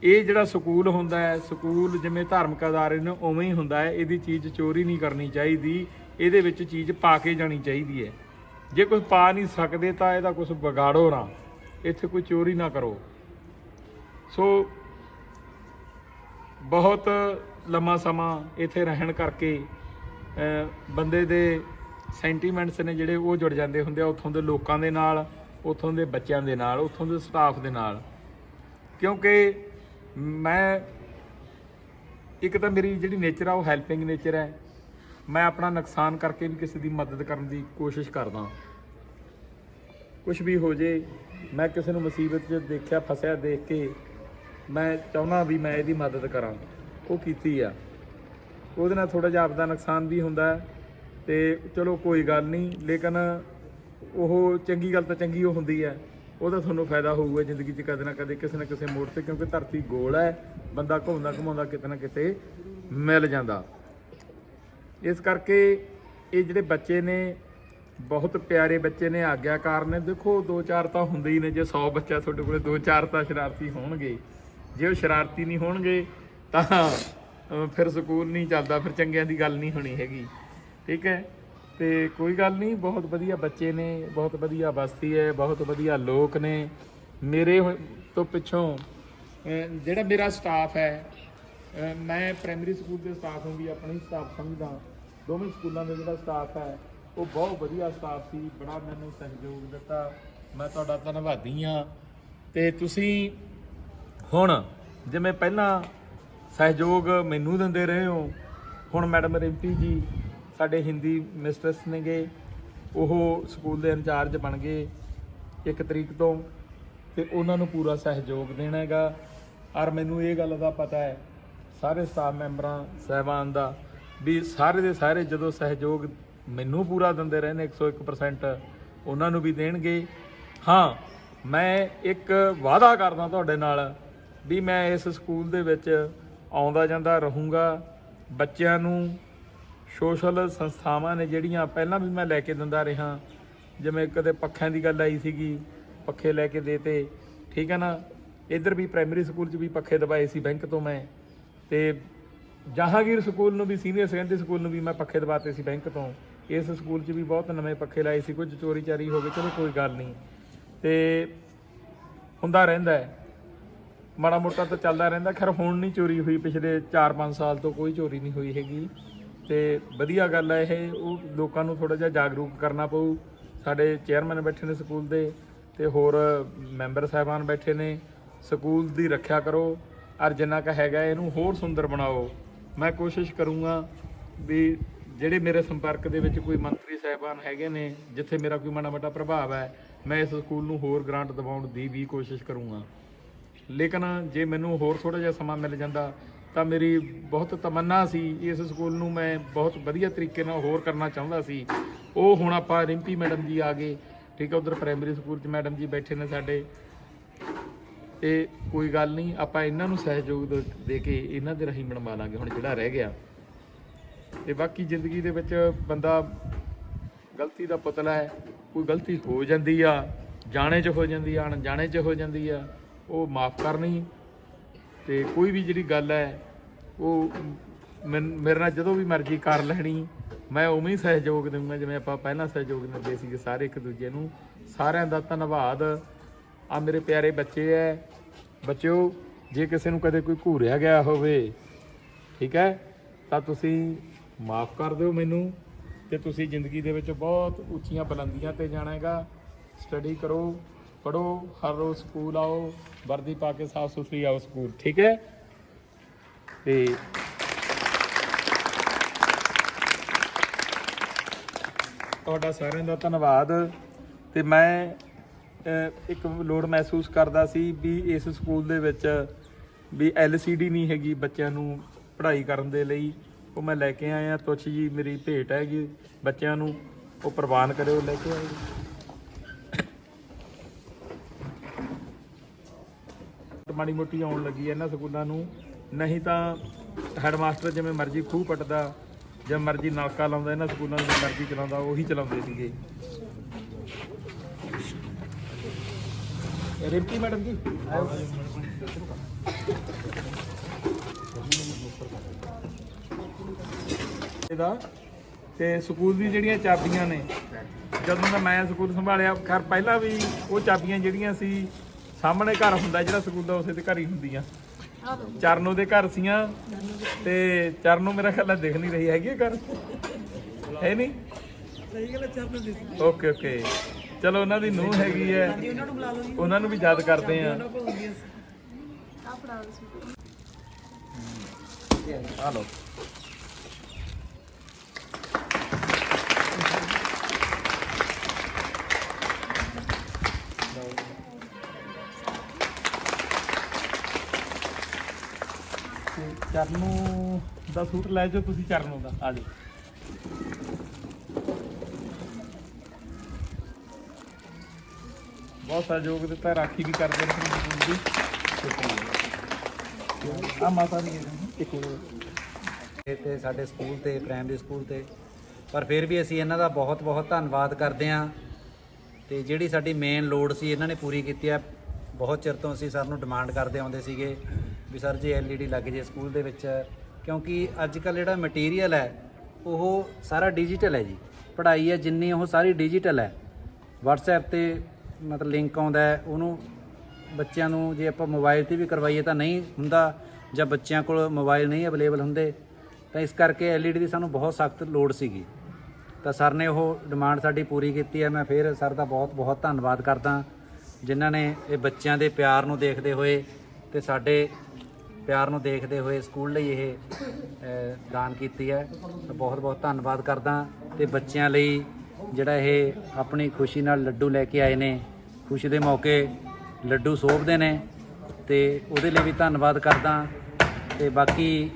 ਇਹ ਜਿਹੜਾ ਸਕੂਲ ਹੁੰਦਾ ਹੈ, ਸਕੂਲ ਜਿਵੇਂ ਧਾਰਮਿਕ ਅਦਾਰੇ ਨੇ ਉਵੇਂ ਹੀ ਹੁੰਦਾ ਹੈ, ਇਹਦੀ ਚੀਜ਼ ਚੋਰੀ ਨਹੀਂ ਕਰਨੀ ਚਾਹੀਦੀ, ਇਹਦੇ ਵਿੱਚ ਚੀਜ਼ ਪਾ ਕੇ ਜਾਣੀ ਚਾਹੀਦੀ ਹੈ। ਜੇ ਕੁਝ ਪਾ ਨਹੀਂ ਸਕਦੇ ਤਾਂ ਇਹਦਾ ਕੁਝ ਵਿਗਾੜੋ ਨਾ, ਇੱਥੇ ਕੋਈ ਚੋਰੀ ਨਾ ਕਰੋ। ਸੋ ਬਹੁਤ ਲੰਮਾ ਸਮਾਂ ਇੱਥੇ ਰਹਿਣ ਕਰਕੇ ਬੰਦੇ ਦੇ ਸੈਂਟੀਮੈਂਟਸ ਨੇ ਜਿਹੜੇ ਉਹ ਜੁੜ ਜਾਂਦੇ ਹੁੰਦੇ ਆ ਉੱਥੋਂ ਦੇ ਲੋਕਾਂ ਦੇ ਨਾਲ, ਉੱਥੋਂ ਦੇ ਬੱਚਿਆਂ ਦੇ ਨਾਲ, ਉੱਥੋਂ ਦੇ ਸਟਾਫ ਦੇ ਨਾਲ। ਕਿਉਂਕਿ ਮੈਂ ਇੱਕ ਤਾਂ ਮੇਰੀ ਜਿਹੜੀ ਨੇਚਰ ਆ ਉਹ ਹੈਲਪਿੰਗ ਨੇਚਰ ਹੈ। ਮੈਂ ਆਪਣਾ ਨੁਕਸਾਨ ਕਰਕੇ ਵੀ ਕਿਸੇ ਦੀ ਮਦਦ ਕਰਨ ਦੀ ਕੋਸ਼ਿਸ਼ ਕਰਦਾ। ਕੁਝ ਵੀ ਹੋ ਜੇ, ਮੈਂ ਕਿਸੇ ਨੂੰ ਮੁਸੀਬਤ 'ਚ ਦੇਖਿਆ ਫਸਿਆ ਦੇਖ ਕੇ ਮੈਂ ਚਾਹੁੰਦਾ ਵੀ ਮੈਂ ਇਹਦੀ ਮਦਦ ਕਰਾਂ, ਉਹ ਕੀਤੀ ਆ। ਉਹਦੇ ਨਾਲ ਥੋੜ੍ਹਾ ਜਿਹਾ ਆਪਦਾ ਨੁਕਸਾਨ ਵੀ ਹੁੰਦਾ ਤੇ ਚਲੋ ਕੋਈ ਗੱਲ ਨਹੀਂ, ਲੇਕਿਨ ਉਹ ਚੰਗੀ ਗੱਲ ਤਾਂ ਚੰਗੀ ਉਹ ਹੁੰਦੀ ਹੈ, ਉਹਦਾ ਤੁਹਾਨੂੰ ਫਾਇਦਾ ਹੋਊਗਾ ਜ਼ਿੰਦਗੀ 'ਚ ਕਦੇ ਨਾ ਕਦੇ, ਕਿਸੇ ਨਾ ਕਿਸੇ ਮੋੜ 'ਤੇ। ਕਿਉਂਕਿ ਧਰਤੀ ਗੋਲ ਹੈ, ਬੰਦਾ ਘੁੰਮਦਾ ਘੁਮਾਉਂਦਾ ਕਿਤੇ ਨਾ ਕਿਤੇ ਮਿਲ ਜਾਂਦਾ। ਇਸ ਕਰਕੇ ਇਹ ਜਿਹੜੇ ਬੱਚੇ ਨੇ ਬਹੁਤ ਪਿਆਰੇ ਬੱਚੇ ਨੇ, ਆਗਿਆਕਾਰ ਨੇ। ਦੇਖੋ 2-4 ਤਾਂ ਹੁੰਦੇ ਹੀ ਨੇ, ਜੇ 100 ਬੱਚਾ ਤੁਹਾਡੇ ਕੋਲ 2-4 ਤਾਂ ਸ਼ਰਾਰਤੀ ਹੋਣਗੇ। ਜੇ ਉਹ ਸ਼ਰਾਰਤੀ ਨਹੀਂ ਹੋਣਗੇ ਤਾਂ ਫਿਰ ਸਕੂਲ ਨਹੀਂ ਚੱਲਦਾ, ਫਿਰ ਚੰਗਿਆਂ ਦੀ ਗੱਲ ਨਹੀਂ ਹੋਣੀ ਹੈਗੀ, ਠੀਕ ਹੈ। ਤੇ ਕੋਈ ਗੱਲ ਨਹੀਂ, ਬਹੁਤ ਵਧੀਆ ਬੱਚੇ ਨੇ, ਬਹੁਤ ਵਧੀਆ ਬਸਤੀ ਹੈ, ਬਹੁਤ ਵਧੀਆ ਲੋਕ ਨੇ। ਮੇਰੇ ਤੋਂ ਪਿੱਛੋਂ ਜਿਹੜਾ ਮੇਰਾ ਸਟਾਫ ਹੈ, ਮੈਂ ਪ੍ਰਾਇਮਰੀ ਸਕੂਲ ਦੇ ਸਟਾਫ ਨੂੰ ਵੀ ਆਪਣਾ ਹੀ ਸਟਾਫ ਸਮਝਦਾ। ਦੋਵੇਂ ਸਕੂਲਾਂ ਦਾ ਜਿਹੜਾ ਸਟਾਫ ਹੈ ਉਹ ਬਹੁਤ ਵਧੀਆ ਸਟਾਫ ਸੀ, ਬੜਾ ਮੈਨੂੰ ਸਹਿਯੋਗ ਦਿੱਤਾ, ਮੈਂ ਤੁਹਾਡਾ ਧੰਨਵਾਦੀ ਹਾਂ। ਤੇ ਤੁਸੀਂ ਹੁਣ ਜਿਵੇਂ ਪਹਿਲਾਂ ਸਹਿਯੋਗ ਮੈਨੂੰ ਦਿੰਦੇ ਰਹੇ ਹੋ, ਹੁਣ ਮੈਡਮ ਰਿੰਪੀ ਜੀ ਸਾਡੇ ਹਿੰਦੀ ਮਿਸਟਰਸ ਨੇਗੇ, ਉਹ ਸਕੂਲ ਦੇ ਇੰਚਾਰਜ ਬਣ ਗਏ 1 ਤਰੀਕ ਤੋਂ, ਤੇ ਉਹਨਾਂ ਨੂੰ ਪੂਰਾ ਸਹਿਯੋਗ ਦੇਣਾ ਹੈਗਾ। ਔਰ ਮੈਨੂੰ ਇਹ ਗੱਲ ਦਾ ਪਤਾ ਹੈ ਸਾਰੇ ਸਟਾਫ ਮੈਂਬਰਾਂ ਸਾਹਿਬਾਨ ਦਾ ਵੀ ਸਾਰੇ ਦੇ ਸਾਰੇ ਜਦੋਂ ਸਹਿਯੋਗ ਮੈਨੂੰ ਪੂਰਾ ਦਿੰਦੇ ਰਹੇ ਨੇ 101%, ਉਹਨਾਂ ਨੂੰ ਵੀ ਦੇਣਗੇ। ਹਾਂ, ਮੈਂ ਇੱਕ ਵਾਅਦਾ ਕਰਦਾ ਤੁਹਾਡੇ ਨਾਲ ਵੀ ਮੈਂ ਇਸ ਸਕੂਲ ਦੇ ਵਿੱਚ ਆਉਂਦਾ ਜਾਂਦਾ ਰਹੂੰਗਾ। ਬੱਚਿਆਂ ਨੂੰ ਸੋਸ਼ਲ ਸੰਸਥਾਵਾਂ ਨੇ ਜਿਹੜੀਆਂ ਪਹਿਲਾਂ ਵੀ ਮੈਂ ਲੈ ਕੇ ਦਿੰਦਾ ਰਿਹਾ, ਜਿਵੇਂ ਕਦੇ ਪੱਖਿਆਂ ਦੀ ਗੱਲ ਆਈ ਸੀਗੀ, ਪੱਖੇ ਲੈ ਕੇ ਦੇਤੇ, ਠੀਕ ਹੈ ਨਾ। ਇੱਧਰ ਵੀ ਪ੍ਰਾਇਮਰੀ ਸਕੂਲ 'ਚ ਵੀ ਪੱਖੇ ਦਵਾਏ ਸੀ ਬੈਂਕ ਤੋਂ ਮੈਂ, ਤੇ ਜਹਾਂਗੀਰ ਸਕੂਲ ਨੂੰ ਵੀ, ਸੀਨੀਅਰ ਸੈਕੰਡਰੀ ਸਕੂਲ ਨੂੰ ਵੀ ਮੈਂ ਪੱਖੇ ਦਵਾਤੇ ਸੀ ਬੈਂਕ ਤੋਂ। ਇਸ ਸਕੂਲ 'ਚ ਵੀ ਬਹੁਤ ਨਵੇਂ ਪੱਖੇ ਲਾਏ ਸੀ। ਕੁਝ ਚੋਰੀ ਚਾਰੀ ਹੋ ਗਏ, ਚਲੋ ਕੋਈ ਗੱਲ ਨਹੀਂ, ਤੇ ਹੁੰਦਾ ਰਹਿੰਦਾ ਹੈ, ਮਾੜਾ ਮੋਟਾ ਤਾਂ ਚੱਲਦਾ ਰਹਿੰਦਾ। ਖੈਰ ਹੁਣ ਨਹੀਂ ਚੋਰੀ ਹੋਈ, ਪਿਛਲੇ 4-5 ਸਾਲ ਤੋਂ ਕੋਈ ਚੋਰੀ ਨਹੀਂ ਹੋਈ ਹੈਗੀ, ਤੇ ਵਧੀਆ ਗੱਲ ਹੈ ਇਹ। ਉਹ ਲੋਕਾਂ ਨੂੰ ਥੋੜ੍ਹਾ ਜਿਹਾ ਜਾਗਰੂਕ ਕਰਨਾ ਪਊ। ਸਾਡੇ ਚੇਅਰਮੈਨ ਬੈਠੇ ਨੇ ਸਕੂਲ ਦੇ, ਤੇ ਹੋਰ ਮੈਂਬਰ ਸਾਹਿਬਾਨ ਬੈਠੇ ਨੇ। ਸਕੂਲ ਦੀ ਰੱਖਿਆ ਕਰੋ, ਔਰ ਜਿੰਨਾ ਕੁ ਹੈਗਾ ਇਹਨੂੰ ਹੋਰ ਸੁੰਦਰ ਬਣਾਓ। ਮੈਂ ਕੋਸ਼ਿਸ਼ ਕਰੂੰਗਾ ਵੀ ਜਿਹੜੇ ਮੇਰੇ ਸੰਪਰਕ ਦੇ ਵਿੱਚ ਕੋਈ ਮੰਤਰੀ ਸਾਹਿਬਾਨ ਹੈਗੇ ਨੇ, ਜਿੱਥੇ ਮੇਰਾ ਕੋਈ ਮਾੜਾ ਮੋਟਾ ਪ੍ਰਭਾਵ ਹੈ, ਮੈਂ ਇਸ ਸਕੂਲ ਨੂੰ ਹੋਰ ਗ੍ਰਾਂਟ ਦਿਵਾਉਣ ਦੀ ਵੀ ਕੋਸ਼ਿਸ਼ ਕਰੂੰਗਾ। ਲੇਕਿਨ ਜੇ ਮੈਨੂੰ ਹੋਰ ਥੋੜ੍ਹਾ ਜਿਹਾ ਸਮਾਂ ਮਿਲ ਜਾਂਦਾ ਤਾਂ ਮੇਰੀ ਬਹੁਤ ਤਮੰਨਾ ਸੀ, ਇਸ ਸਕੂਲ ਨੂੰ ਮੈਂ ਬਹੁਤ ਵਧੀਆ ਤਰੀਕੇ ਨਾਲ ਹੋਰ ਕਰਨਾ ਚਾਹੁੰਦਾ ਸੀ। ਉਹ ਹੁਣ ਆਪਾਂ ਰਿੰਪੀ ਮੈਡਮ ਜੀ ਆ ਗਏ, ਠੀਕ ਹੈ, ਉੱਧਰ ਪ੍ਰਾਇਮਰੀ ਸਕੂਲ 'ਚ ਮੈਡਮ ਜੀ ਬੈਠੇ ਨੇ ਸਾਡੇ, ਤੇ ਕੋਈ ਗੱਲ ਨਹੀਂ, ਆਪਾਂ ਇਹਨਾਂ ਨੂੰ ਸਹਿਯੋਗ ਦੇ ਕੇ ਇਹਨਾਂ ਦੇ ਰਾਹੀਂ ਬਣਵਾ ਲਾਂਗੇ ਹੁਣ ਜਿਹੜਾ ਰਹਿ ਗਿਆ। ਤੇ ਬਾਕੀ ਜ਼ਿੰਦਗੀ ਦੇ ਵਿੱਚ ਬੰਦਾ ਗਲਤੀ ਦਾ ਪੁਤਲਾ ਹੈ, ਕੋਈ ਗਲਤੀ ਹੋ ਜਾਂਦੀ ਆ, ਜਾਣੇ 'ਚ ਹੋ ਜਾਂਦੀ ਆ, ਅਣਜਾਣੇ 'ਚ ਹੋ ਜਾਂਦੀ ਆ, ਉਹ ਮਾਫ਼ ਕਰਨੀ। ਤੇ ਕੋਈ ਵੀ ਜਿਹੜੀ ਗੱਲ ਹੈ ਉਹ ਮੇਰੇ ਨਾਲ ਜਦੋਂ ਵੀ ਮਰਜ਼ੀ ਕਰ ਲੈਣੀ, ਮੈਂ ਉਵੇਂ ਹੀ ਸਹਿਯੋਗ ਦਊਂਗਾ ਜਿਵੇਂ ਆਪਾਂ ਪਹਿਲਾਂ ਸਹਿਯੋਗ ਦਿੰਦੇ ਸੀਗੇ ਸਾਰੇ ਇੱਕ ਦੂਜੇ ਨੂੰ। ਸਾਰਿਆਂ ਦਾ ਧੰਨਵਾਦ। ਆ ਮੇਰੇ ਪਿਆਰੇ ਬੱਚੇ ਐ, ਬੱਚਿਓ ਜੇ ਕਿਸੇ ਨੂੰ ਕਦੇ ਕੋਈ ਘੂਰਿਆ ਗਿਆ ਹੋਵੇ, ਠੀਕ ਹੈ, ਤਾਂ ਤੁਸੀਂ ਮਾਫ ਕਰ ਦਿਓ ਮੈਨੂੰ, ਤੇ ਤੁਸੀਂ ਜ਼ਿੰਦਗੀ ਦੇ ਵਿੱਚ ਬਹੁਤ ਉੱਚੀਆਂ ਬੁਲੰਦੀਆਂ ਤੇ ਜਾਣਾ ਹੈਗਾ। ਸਟੱਡੀ ਕਰੋ, ਪੜ੍ਹੋ, ਹਰ ਰੋਜ਼ ਸਕੂਲ ਆਓ, ਵਰਦੀ ਪਾ ਕੇ ਸਾਫ ਸੁਥਰੀ ਆਓ ਸਕੂਲ, ਠੀਕ ਹੈ। ਤੇ ਤੁਹਾਡਾ ਸਾਰਿਆਂ ਦਾ ਧੰਨਵਾਦ। ਤੇ ਮੈਂ ਇੱਕ ਲੋੜ ਮਹਿਸੂਸ ਕਰਦਾ ਸੀ ਵੀ ਇਸ ਸਕੂਲ ਦੇ ਵਿੱਚ ਵੀ LCD ਨਹੀਂ ਹੈਗੀ ਬੱਚਿਆਂ ਨੂੰ ਪੜ੍ਹਾਈ ਕਰਨ ਦੇ ਲਈ, ਉਹ ਮੈਂ ਲੈ ਕੇ ਆਇਆ। ਤੁੱਛ ਜੀ ਮੇਰੀ ਭੇਟ ਹੈਗੀ ਬੱਚਿਆਂ ਨੂੰ, ਉਹ ਪ੍ਰਵਾਨ ਕਰਿਓ, ਲੈ ਕੇ ਆਇਓ। ਮਾੜੀ ਮੋਟੀ ਆਉਣ ਲੱਗੀ ਇਹਨਾਂ ਸਕੂਲਾਂ ਨੂੰ, ਨਹੀਂ ਤਾਂ ਹੈਡਮਾਸਟਰ ਜਿਵੇਂ ਮਰਜ਼ੀ ਖੂਹ ਪੱਟਦਾ, ਜਿਵੇਂ ਮਰਜ਼ੀ ਨਲਕਾ ਲਾਉਂਦਾ, ਇਹਨਾਂ ਸਕੂਲਾਂ ਨੂੰ ਜਿਵੇਂ ਮਰਜ਼ੀ ਚਲਾਉਂਦਾ, ਉਹੀ ਚਲਾਉਂਦੇ ਸੀਗੇ। ਰਿੰਪੀ ਮੈਡਮ ਜੀ ਆਇਓ। ਇਹਦਾ ਤੇ ਸਕੂਲ ਦੀ ਜਿਹੜੀਆਂ ਚਾਬੀਆਂ ਨੇ, ਜਦੋਂ ਦਾ ਮੈਂ ਸਕੂਲ ਸੰਭਾਲਿਆ, ਖੈਰ ਪਹਿਲਾਂ ਵੀ ਉਹ ਚਾਬੀਆਂ ਜਿਹੜੀਆਂ ਸੀ, ਸਾਹਮਣੇ ਘਰ ਹੁੰਦਾ ਜਿਹੜਾ ਸਕੂਲ ਦਾ, ਉਸੇ ਦੇ ਘਰ ਹੀ ਹੁੰਦੀਆਂ। ਚਰਨੋਂ ਦੇ ਘਰ ਸੀਆਂ, ਤੇ ਚਰਨੋਂ ਮੇਰਾ ਖਿਆਲ ਦਿਖ ਨਹੀਂ ਰਹੀ ਹੈਗੀ ਘਰ, ਹੈ ਨਹੀਂ? ਓਕੇ ਓਕੇ, ਚਲੋ ਉਹਨਾਂ ਦੀ ਨੂੰਹ ਹੈਗੀ ਹੈ, ਉਹਨਾਂ ਨੂੰ ਵੀ ਯਾਦ ਕਰਦੇ ਆ। ਆ ਲਓ। ਚਰਨੋਂ ਦਾ ਸੂਟ ਲੈ ਜਾਓ ਤੁਸੀਂ, ਚਰਨੋਂ ਦਾ ਆ ਜਾਓ। ਬਹੁਤ ਸਹਿਯੋਗ ਦਿੱਤਾ, ਰਾਖੀ ਵੀ ਕਰਦੇ ਨੇ ਸਕੂਲ ਦੀ। ਆ ਮਾਤਾ ਨਹੀਂ ਤੇ ਸਾਡੇ ਸਕੂਲ ਤੇ, ਪ੍ਰਾਇਮਰੀ ਸਕੂਲ ਤੇ, ਪਰ ਫਿਰ ਵੀ ਅਸੀਂ ਇਹਨਾਂ ਦਾ ਬਹੁਤ ਬਹੁਤ ਧੰਨਵਾਦ ਕਰਦੇ ਹਾਂ। ਤੇ ਜਿਹੜੀ ਸਾਡੀ ਮੇਨ ਲੋੜ ਸੀ ਇਹਨਾਂ ਨੇ ਪੂਰੀ ਕੀਤੀ ਹੈ। ਬਹੁਤ ਚਿਰ ਤੋਂ ਅਸੀਂ ਸਰ ਨੂੰ ਡਿਮਾਂਡ ਕਰਦੇ ਆਉਂਦੇ ਸੀਗੇ ਵੀ ਸਰ ਜੀ LED ਲੱਗ ਜੇ ਸਕੂਲ ਦੇ ਵਿੱਚ, ਕਿਉਂਕਿ ਅੱਜ ਕੱਲ੍ਹ ਜਿਹੜਾ ਮਟੀਰੀਅਲ ਹੈ ਉਹ ਸਾਰਾ ਡਿਜੀਟਲ ਹੈ ਜੀ। ਪੜ੍ਹਾਈ ਹੈ ਜਿੰਨੀ ਉਹ ਸਾਰੀ ਡਿਜੀਟਲ ਹੈ। WhatsApp ਤੇ ਮਤਲਬ ਲਿੰਕ ਆਉਂਦਾ ਹੈ, ਉਹਨੂੰ ਬੱਚਿਆਂ ਨੂੰ ਜੇ ਆਪਾਂ ਮੋਬਾਈਲ 'ਤੇ ਵੀ ਕਰਵਾਈਏ ਤਾਂ ਨਹੀਂ ਹੁੰਦਾ, ਜਾਂ ਬੱਚਿਆਂ ਕੋਲ ਮੋਬਾਈਲ ਨਹੀਂ ਅਵੇਲੇਬਲ ਹੁੰਦੇ, ਤਾਂ ਇਸ ਕਰਕੇ LED ਦੀ ਸਾਨੂੰ ਬਹੁਤ ਸਖਤ ਲੋੜ ਸੀਗੀ। ਤਾਂ ਸਰ ਨੇ ਉਹ ਡਿਮਾਂਡ ਸਾਡੀ ਪੂਰੀ ਕੀਤੀ ਹੈ। ਮੈਂ ਫਿਰ ਸਰ ਦਾ ਬਹੁਤ ਬਹੁਤ ਧੰਨਵਾਦ ਕਰਦਾ, ਜਿਨ੍ਹਾਂ ਨੇ ਇਹ ਬੱਚਿਆਂ ਦੇ ਪਿਆਰ ਨੂੰ ਦੇਖਦੇ ਹੋਏ ਤੇ ਸਾਡੇ ਪਿਆਰ ਨੂੰ ਦੇਖਦੇ ਹੋਏ ਸਕੂਲ ਲਈ ਇਹ ਦਾਨ ਕੀਤੀ ਹੈ। ਤਾਂ ਬਹੁਤ ਬਹੁਤ ਧੰਨਵਾਦ ਕਰਦਾ। ਤੇ ਬੱਚਿਆਂ ਲਈ ਜਿਹੜਾ ਇਹ ਆਪਣੀ ਖੁਸ਼ੀ ਨਾਲ ਲੱਡੂ ਲੈ ਕੇ ਆਏ ਨੇ, ਖੁਸ਼ੀ ਦੇ ਮੌਕੇ ਲੱਡੂ ਸੋਭਦੇ ਨੇ, ਤੇ ਉਹਦੇ ਲਈ ਵੀ ਧੰਨਵਾਦ ਕਰਦਾ। ਤੇ ਬਾਕੀ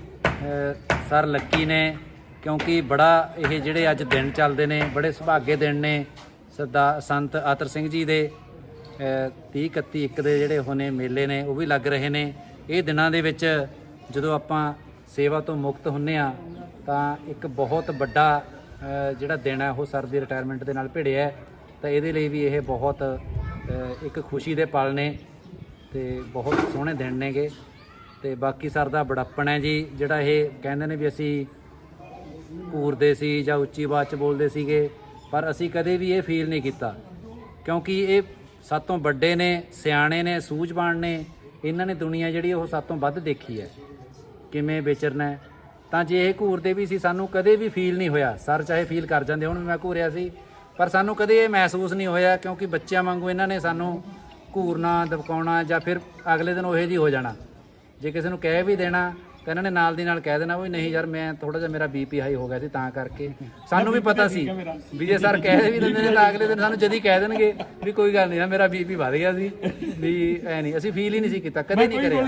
ਸਰ ਲੱਕੀ ਨੇ, ਕਿਉਂਕਿ ਬੜਾ ਇਹ ਜਿਹੜੇ ਅੱਜ ਦਿਨ ਚੱਲਦੇ ਨੇ ਬੜੇ ਸੁਭਾਗੇ ਦਿਨ ਨੇ। ਸੰਤ ਆਤਰ ਸਿੰਘ ਜੀ ਦੇ 30, 31, 1 ਦੇ ਜਿਹੜੇ ਉਹ ਨੇ ਮੇਲੇ ਨੇ, ਉਹ ਵੀ ਲੱਗ ਰਹੇ ਨੇ। ਇਹ ਦਿਨਾਂ ਦੇ ਵਿੱਚ ਜਦੋਂ ਆਪਾਂ ਸੇਵਾ ਤੋਂ ਮੁਕਤ ਹੁੰਨੇ ਆ, ਤਾਂ ਇੱਕ ਬਹੁਤ ਵੱਡਾ ਜਿਹੜਾ ਦਿਨ ਹੈ ਉਹ ਸਰ ਦੀ ਰਿਟਾਇਰਮੈਂਟ ਦੇ ਨਾਲ ਭਿੜਿਆ। ਤਾਂ ਇਹਦੇ ਲਈ ਵੀ ਇਹ ਬਹੁਤ ਇੱਕ ਖੁਸ਼ੀ ਦੇ ਪਲ ਨੇ, ਤੇ ਬਹੁਤ ਸੋਹਣੇ ਦਿਨ ਨੇਗੇ। ਤੇ ਬਾਕੀ ਸਰ ਦਾ ਬੜਾਪਣ ਹੈ ਜੀ, ਜਿਹੜਾ ਇਹ ਕਹਿੰਦੇ ਨੇ ਵੀ ਅਸੀਂ ਘੂਰਦੇ ਸੀ ਜਾਂ ਉੱਚੀ ਆਵਾਜ਼ 'ਚ ਬੋਲਦੇ ਸੀਗੇ, ਪਰ ਅਸੀਂ ਕਦੇ ਵੀ ਇਹ ਫੀਲ ਨਹੀਂ ਕੀਤਾ, ਕਿਉਂਕਿ ਇਹ ਸਾਤੋਂ ਵੱਡੇ ਨੇ, ਸਿਆਣੇ ਨੇ, ਸੂਝਵਾਨ ਨੇ। ਇਹਨਾਂ ਨੇ ਦੁਨੀਆ ਜਿਹੜੀ ਉਹ ਸਾਤੋਂ ਵੱਧ ਦੇਖੀ ਹੈ ਕਿਵੇਂ ਵਿਚਰਨਾ। ਤਾਂ ਜੇ ਇਹ ਘੂਰਦੇ ਵੀ ਸੀ, ਸਾਨੂੰ ਕਦੇ ਵੀ ਫੀਲ ਨਹੀਂ ਹੋਇਆ। ਸਰ ਚਾਹੇ ਫੀਲ ਕਰ ਜਾਂਦੇ, ਹੁਣ ਵੀ ਮੈਂ ਘੂਰਿਆ ਸੀ, ਪਰ ਸਾਨੂੰ ਕਦੇ ਇਹ ਮਹਿਸੂਸ ਨਹੀਂ ਹੋਇਆ, ਕਿਉਂਕਿ ਬੱਚਿਆਂ ਵਾਂਗੂ ਇਹਨਾਂ ਨੇ ਸਾਨੂੰ ਘੂਰਨਾ, ਦਬਕਾਉਣਾ, ਜਾਂ ਫਿਰ ਅਗਲੇ ਦਿਨ ਉਹੇ ਜਿਹੀ ਹੋ ਜਾਣਾ। ਜੇ ਕਿਸੇ ਨੂੰ ਕਹਿ ਵੀ ਦੇਣਾ ਤਾਂ ਇਹਨਾਂ ਨੇ ਨਾਲ ਦੀ ਨਾਲ ਕਹਿ ਦੇਣਾ ਵੀ ਨਹੀਂ ਯਾਰ, ਮੈਂ ਥੋੜਾ ਜਿਹਾ ਮੇਰਾ BP ਹਾਈ ਹੋ ਗਿਆ ਸੀ ਤਾਂ ਕਰਕੇ। ਸਾਨੂੰ ਵੀ ਪਤਾ ਸੀ ਵੀ ਜੇ ਸਰ ਕਹਿ ਵੀ ਦਿੰਦੇ ਨੇ ਤਾਂ ਅਗਲੇ ਦਿਨ ਸਾਨੂੰ ਜਦੀ ਕਹਿ ਦੇਣਗੇ ਵੀ ਕੋਈ ਗੱਲ ਨਹੀਂ, ਮੇਰਾ BP ਵੱਧ ਗਿਆ ਸੀ, ਵੀ ਐ ਨਹੀਂ। ਅਸੀਂ ਫੀਲ ਹੀ ਨਹੀਂ ਸੀ ਕੀਤਾ, ਕਦੇ ਨਹੀਂ ਕਰਿਆ।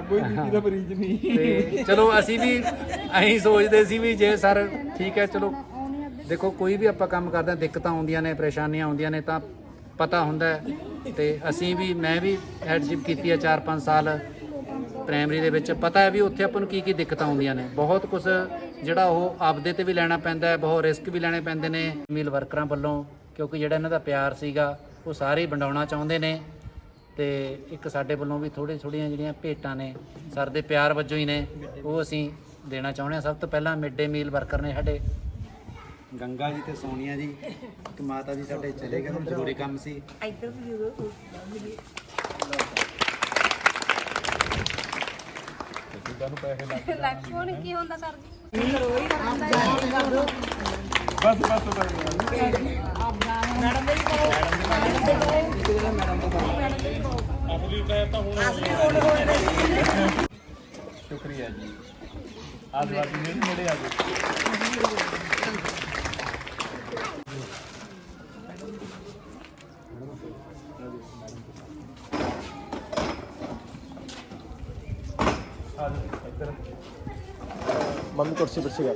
ਕੋਈ BP ਦਾ ਮਰੀਜ਼ ਨਹੀਂ। ਤੇ ਚਲੋ ਅਸੀਂ ਵੀ ਅਸੀਂ ਸੋਚਦੇ ਸੀ ਵੀ ਜੇ ਸਰ ਠੀਕ ਹੈ, ਚਲੋ ਦੇਖੋ ਕੋਈ ਵੀ ਆਪਾਂ ਕੰਮ ਕਰਦੇ ਹਾਂ, ਦਿੱਕਤਾਂ ਆਉਂਦੀਆਂ ਨੇ, ਪਰੇਸ਼ਾਨੀਆਂ ਆਉਂਦੀਆਂ ਨੇ, ਤਾਂ ਪਤਾ ਹੁੰਦਾ। ਤੇ ਅਸੀਂ ਵੀ, ਮੈਂ ਵੀ ਹੈਡਸ਼ਿਪ ਕੀਤੀ ਹੈ 4-5 ਸਾਲ ਪ੍ਰਾਇਮਰੀ ਦੇ ਵਿੱਚ। ਪਤਾ ਹੈ ਵੀ ਉੱਥੇ ਆਪਾਂ ਨੂੰ ਕੀ ਕੀ ਦਿੱਕਤਾਂ ਆਉਂਦੀਆਂ ਨੇ। ਬਹੁਤ ਕੁਝ ਜਿਹੜਾ ਉਹ ਆਪਦੇ ਤੇ ਵੀ ਲੈਣਾ ਪੈਂਦਾ ਹੈ, ਬਹੁਤ ਰਿਸਕ ਵੀ ਲੈਣੇ ਪੈਂਦੇ ਨੇ ਮੀਲ ਵਰਕਰਾਂ ਵੱਲੋਂ, ਕਿਉਂਕਿ ਜਿਹੜਾ ਇਹਨਾਂ ਦਾ ਪਿਆਰ ਸੀਗਾ ਉਹ ਸਾਰੇ ਵੰਡਾਉਣਾ ਚਾਹੁੰਦੇ ਨੇ। ਤੇ ਇੱਕ ਸਾਡੇ ਵੱਲੋਂ ਵੀ ਥੋੜ੍ਹੀਆਂ ਜਿਹੜੀਆਂ ਭੇਟਾਂ ਨੇ ਸਰ ਦੇ ਪਿਆਰ ਵਜੋਂ ਹੀ ਨੇ, ਉਹ ਅਸੀਂ ਦੇਣਾ ਚਾਹੁੰਦੇ ਹਾਂ। ਸਭ ਤੋਂ ਪਹਿਲਾਂ ਮਿਡ ਡੇ ਮੀਲ ਵਰਕਰ ਨੇ ਸਾਡੇ ਗੰਗਾ ਜੀ ਤੇ ਸੋਨੀਆ ਜੀ, ਇੱਕ ਮਾਤਾ ਜੀ ਸਾਡੇ ਚਲੇ ਗਏ, ਜ਼ਰੂਰੀ ਕੰਮ ਸੀ। ਕੀ ਹੁੰਦਾ ਸਰ ਜੀ? ਬਸ ਸ਼ੁਕਰੀਆ ਜੀ। ਅੱਜ ਵਾਰ ਜੀ ਨੇੜੇ ਆ ਗਏ। ਮੰਮੀ ਕੁਰਸੀ ਪਿੱਛੇ ਕਰ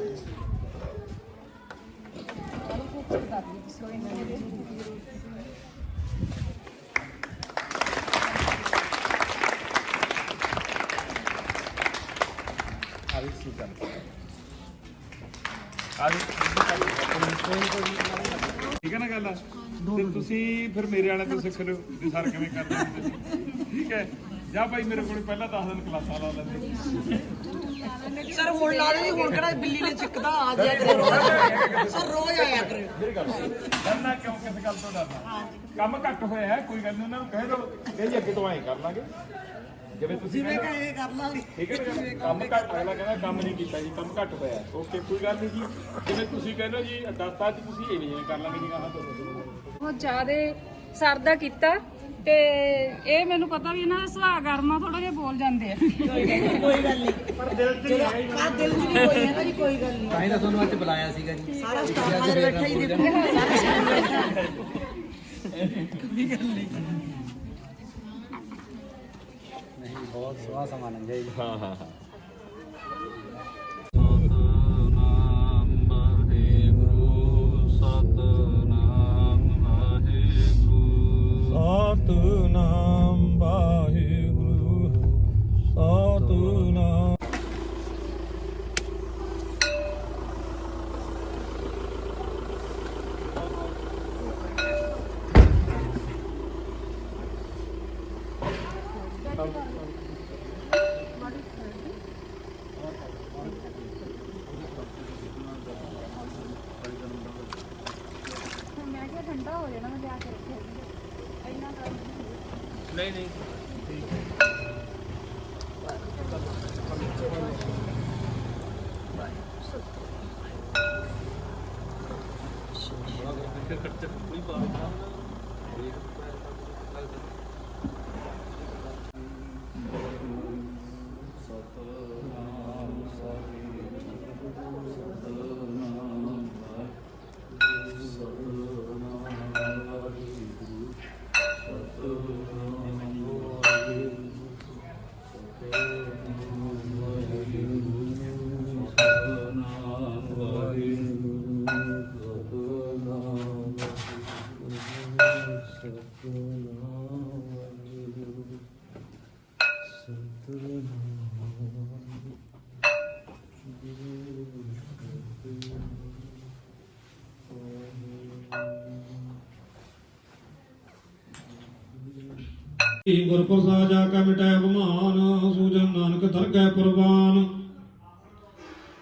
ਠੀਕ ਹੈ ਨਾ ਗੱਲ? ਤੇ ਤੁਸੀਂ ਫਿਰ ਮੇਰੇ ਵਾਲੇ ਤੋਂ ਸਿੱਖ ਲਿਓ ਵੀ ਸਰ ਕਿਵੇਂ ਕਰਦੇ ਹੁੰਦੇ ਸੀ। ਠੀਕ ਹੈ, ਜਾਂ ਭਾਈ ਮੇਰੇ ਕੋਲ ਪਹਿਲਾਂ 10 ਦਿਨ ਕਲਾਸਾਂ ਲਾ ਲੈਂਦੇ। ਸਰ ਹੁਣ ਲਾ ਦੇ, ਹੁਣ ਕਿਹੜਾ ਬਿੱਲੀ ਨੇ ਚਿੱਕਦਾ ਆ ਜਾਇਆ ਕਰੇ ਸਰ, ਰੋਜ਼ ਆਇਆ ਕਰੇ। ਮੇਰੀ ਗੱਲ ਡਰਨਾ ਕਿਉਂ, ਕਿਸ ਗੱਲ ਤੋਂ ਡਰਨਾ? ਕੰਮ ਘੱਟ ਹੋਇਆ ਹੈ, ਕੋਈ ਗੱਲ ਨਹੀਂ, ਉਹਨਾਂ ਨੂੰ ਕਹਿ ਦਿਓ ਕਿ ਜੀ ਅੱਗੇ ਤੋਂ ਐਂ ਕਰ ਲਾਂਗੇ ਜਿਵੇਂ ਤੁਸੀਂ ਜਿਵੇਂ ਕਹੇ ਕਰ ਲਾਂਗੇ। ਠੀਕ ਹੈ ਨਾ? ਕੰਮ ਘੱਟ, ਅਗਲਾ ਕਹਿੰਦਾ ਕੰਮ ਨਹੀਂ ਕੀਤਾ ਜੀ, ਕੰਮ ਘੱਟ ਹੋਇਆ, ਓਕੇ ਕੋਈ ਗੱਲ ਨਹੀਂ ਜੀ। ਜਿਵੇਂ ਤੁਸੀਂ ਕਹਿੰਦੇ ਜੀ 10 ਸਾਲ 'ਚ ਤੁਸੀਂ ਇਹ ਜਿਵੇਂ ਕਰ ਲਾਂਗੇ ਜੀ, ਕਹਾਂ ਤੋਂ ਬਹੁਤ ਜ਼ਿਆਦਾ ਸਰ ਦਾ ਕੀਤਾ ਤੇ ਇਹ ਮੈਨੂੰ ਪਤਾ ਵੀ ਇਹਨਾਂ ਦਾ ਸੁਭਾਅ ਗਰਮਾ, ਥੋੜਾ ਜਿਹਾ ਬੋਲ ਜਾਂਦੇ ਆ। ਕੋਈ ਗੱਲ ਨਹੀਂ, ਪਰ ਦਿਲ 'ਚ ਨਹੀਂ ਕੋਈ ਹੈ ਨਾ ਜੀ, ਕੋਈ ਗੱਲ ਨਹੀਂ। ਤਾਂ ਹੀ ਤਾਂ ਤੁਹਾਨੂੰ ਅੱਜ ਬੁਲਾਇਆ ਸੀਗਾ ਜੀ। ਸਾਰਾ ਸਟਾਫ ਹਾਜ਼ਰ ਬੈਠਾ ਹੀ ਦੇਖੋ, ਸਾਰਾ ਸਟਾਫ ਬੈਠਾ। ਕੋਈ ਗੱਲ ਨਹੀਂ। ਨਹੀਂ, ਬਹੁਤ ਸੋਹਣਾ ਸਮਾਂ ਲੰਘਿਆ ਜੀ। ਹਾਂ ਹਾਂ ਹਾਂ। ਸਤਨਾਮ ਵਾਹਿਗੁਰੂ ਸਤਨਾਮ। ਮੈਂ ਕਿਹਾ ਠੰਡਾ ਹੋ ਜਾਣਾ, ਮੈਂ ਲਿਆ ਕੇ ਰੱਖਿਆ ਇੰਨਾ ਕਰ ਨਹੀਂ ਨਹੀਂ ਗੁਰ ਪ੍ਰਸਾਦ ਜਾ ਕੇ ਮਿਟੈ ਅਭਿਮਾਨ, ਸੂਜਨ ਨਾਨਕ ਦਰਗਹਿ ਪ੍ਰਵਾਨ।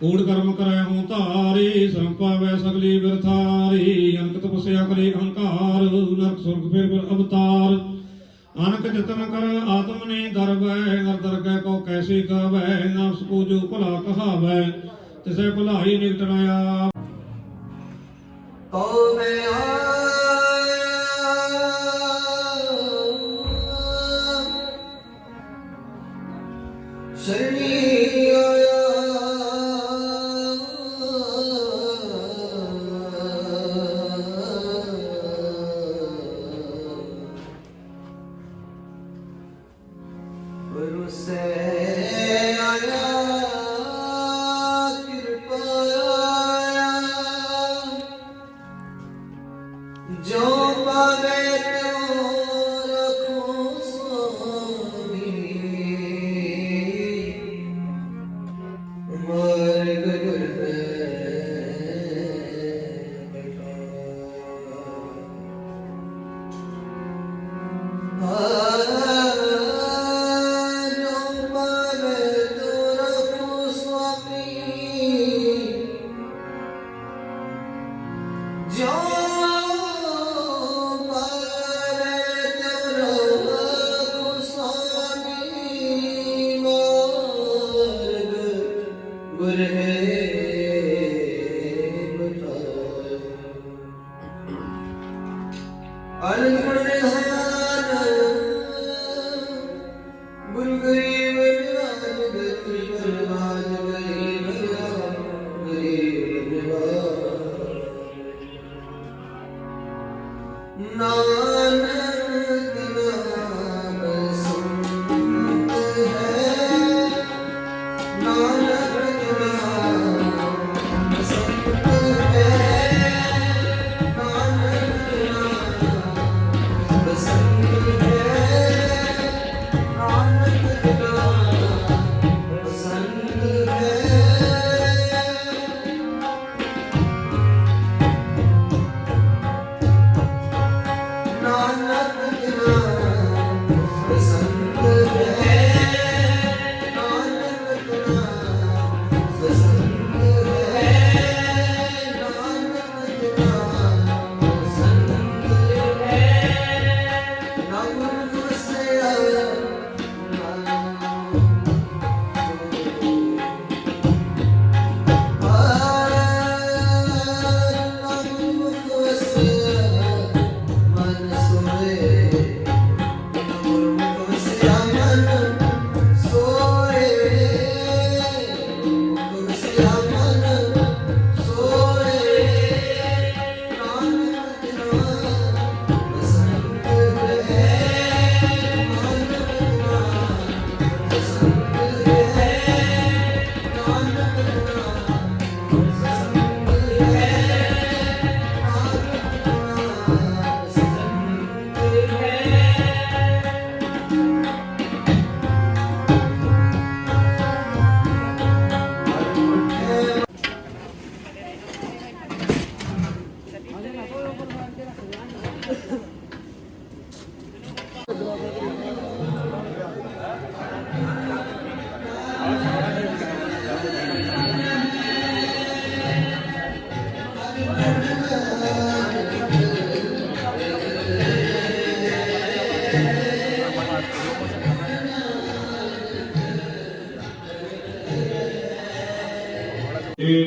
ਕੂੜ ਕਰਮ ਕਰੈ ਹਉ ਧਾਰੀ, ਸ਼ਰਮ ਪਾਵੈ ਸਗਲੀ ਬਿਰਥਾਰੀ। ਅਨਕ ਤਪਸਿਆ ਕਰੇ ਅਹੰਕਾਰ, ਨਰਕ ਸੁਰਗ ਫਿਰ ਅਵਤਾਰ। ਅਨਕ ਜਤਨ ਕਰ ਆਤਮ ਨੇ ਦਰਬੈ, ਨਰ ਦਰਗਹਿ ਕੋ ਕੈਸੀ ਕਹਵੈ। ਨਫਸ ਕੋ ਜੋ ਭਲਾ ਕਹਾਵੈ, ਤਿਸੈ ਭਲਾਈ ਨਿਕਟ ਨ ਆਪ।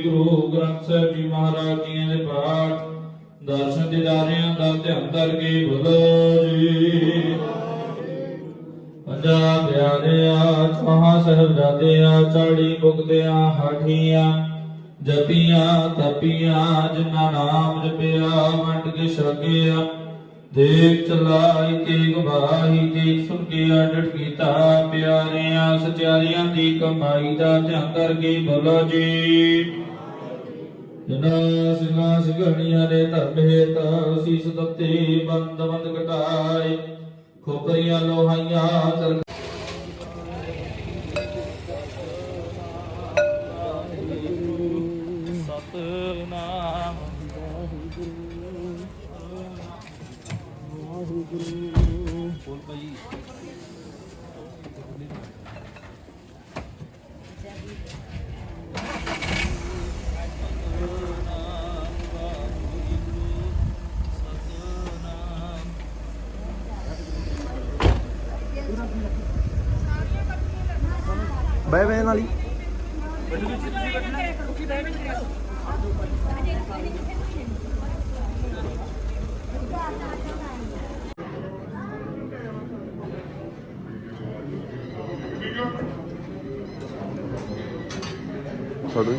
ਗੁਰੂ ਗ੍ਰੰਥ ਸਾਹਿਬ ਜੀ ਮਹਾਰਾਜ ਜੀ ਦੇ ਪਾਠ ਦਰਸ਼ਨ ਦਿਦਾਰਿਆਂ ਦਾ ਧਿਆਨ ਕਰਕੇ ਬੋਲੋ ਜੀ। ਪੰਜਾ ਪਿਆਰਿਆ ਚਾਹਾਂ ਸਾਹਿਬਜ਼ਾਦਿਆਂ 40 ਮੁਕਤਿਆਂ ਹਾਠੀਆਂ ਜਪੀਆਂ ਤਪੀਆਂ ਜਿਨ੍ਹਾਂ ਨਾਮ ਜਪਿਆ ਵੰਡ ਕੇ ਛਕਿਆ ਦੇਖ ਚਲਾਈ ਤੇਗ ਬਾਹੀ ਦੇਖ ਸੁਣ ਕੇ ਅਡਟ ਕੀਤਾ ਪਿਆਰਿਆਂ ਸਚਿਆਰਿਆਂ ਦੀ ਕਮਾਈ ਦਾ ਧਿਆਨ ਕਰਕੇ ਬੋਲੋ ਜੀ। ਜਿਨ੍ਹਾਂ ਸਿੰਘਾਂ ਸਿੰਘਣੀਆਂ ਨੇ ਧਰਮ ਹੇਤ ਸੀਸ ਦਿੱਤੇ ਬੰਦ ਬੰਦ ਘਟਾਏ ਖੋਪਰੀਆਂ ਲੋਹਾਈਆਂ ਚਲ ਸਤਨਾਮ ਬੋਲ ਭਾਈ ਬਾਏ ਬਾਏ ਨਾਲ ਹੀ Sorry.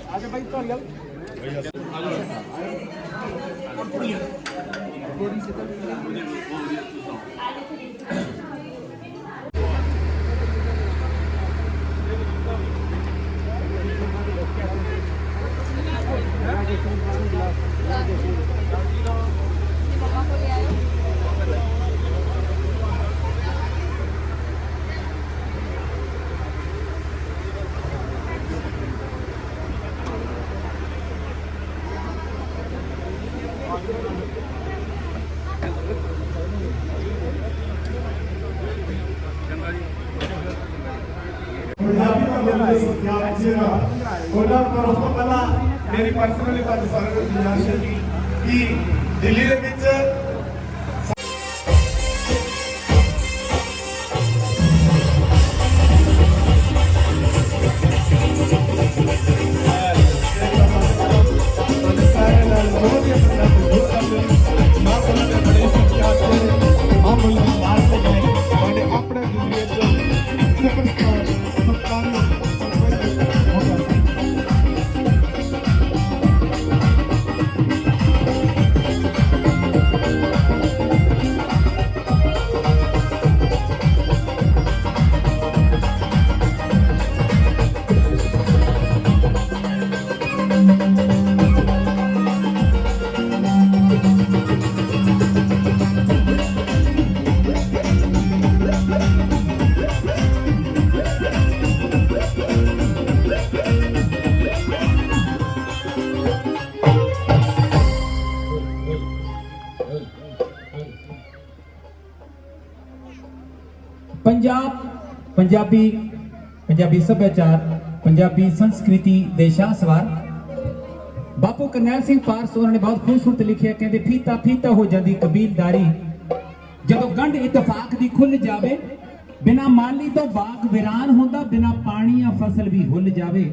आगे भाई तो यार ਪੰਜਾਬੀ ਦਾ ਬੋਲਣ ਦੀ ਕਿਆ ਪੁੱਛੇਗਾ ਉਹਨਾਂ ਪਰ ਉਸ ਤੋਂ ਪਹਿਲਾਂ ਮੇਰੀ ਪਰਸਨਲੀ ਤੁਹਾਨੂੰ ਸਾਰਿਆਂ ਨੂੰ ਗੁਜ਼ਾਰਿਸ਼ ਹੈ ਕਿ ਦਿੱਲੀ ਦੇ ਵਿੱਚ ਪੰਜਾਬੀ ਸੱਭਿਆਚਾਰ, ਪੰਜਾਬੀ ਸੰਸਕ੍ਰਿਤੀ ਦੇ ਸ਼ਾਹਸਵਾਰ ਬਾਪੂ ਕਰਨੈਲ ਸਿੰਘ ਪਾਰਸ ਉਹਨਾਂ ਨੇ ਬਹੁਤ ਖੂਬਸੂਰਤ ਲਿਖਿਆ, ਕਹਿੰਦੇ ਫੀਤਾ ਫੀਤਾ ਹੋ ਜਾਂਦੀ ਕਬੀਲਦਾਰੀ ਜਦੋਂ ਗੰਢ ਇਤਫਾਕ ਦੀ ਖੁੱਲ ਜਾਵੇ, ਬਿਨਾ ਮਾਲੀ ਤੋਂ ਬਾਗ ਵਿਰਾਨ ਹੁੰਦਾ, ਬਿਨਾ ਪਾਣੀਆਂ ਫਸਲ ਵੀ ਹੁੱਲ ਜਾਵੇ,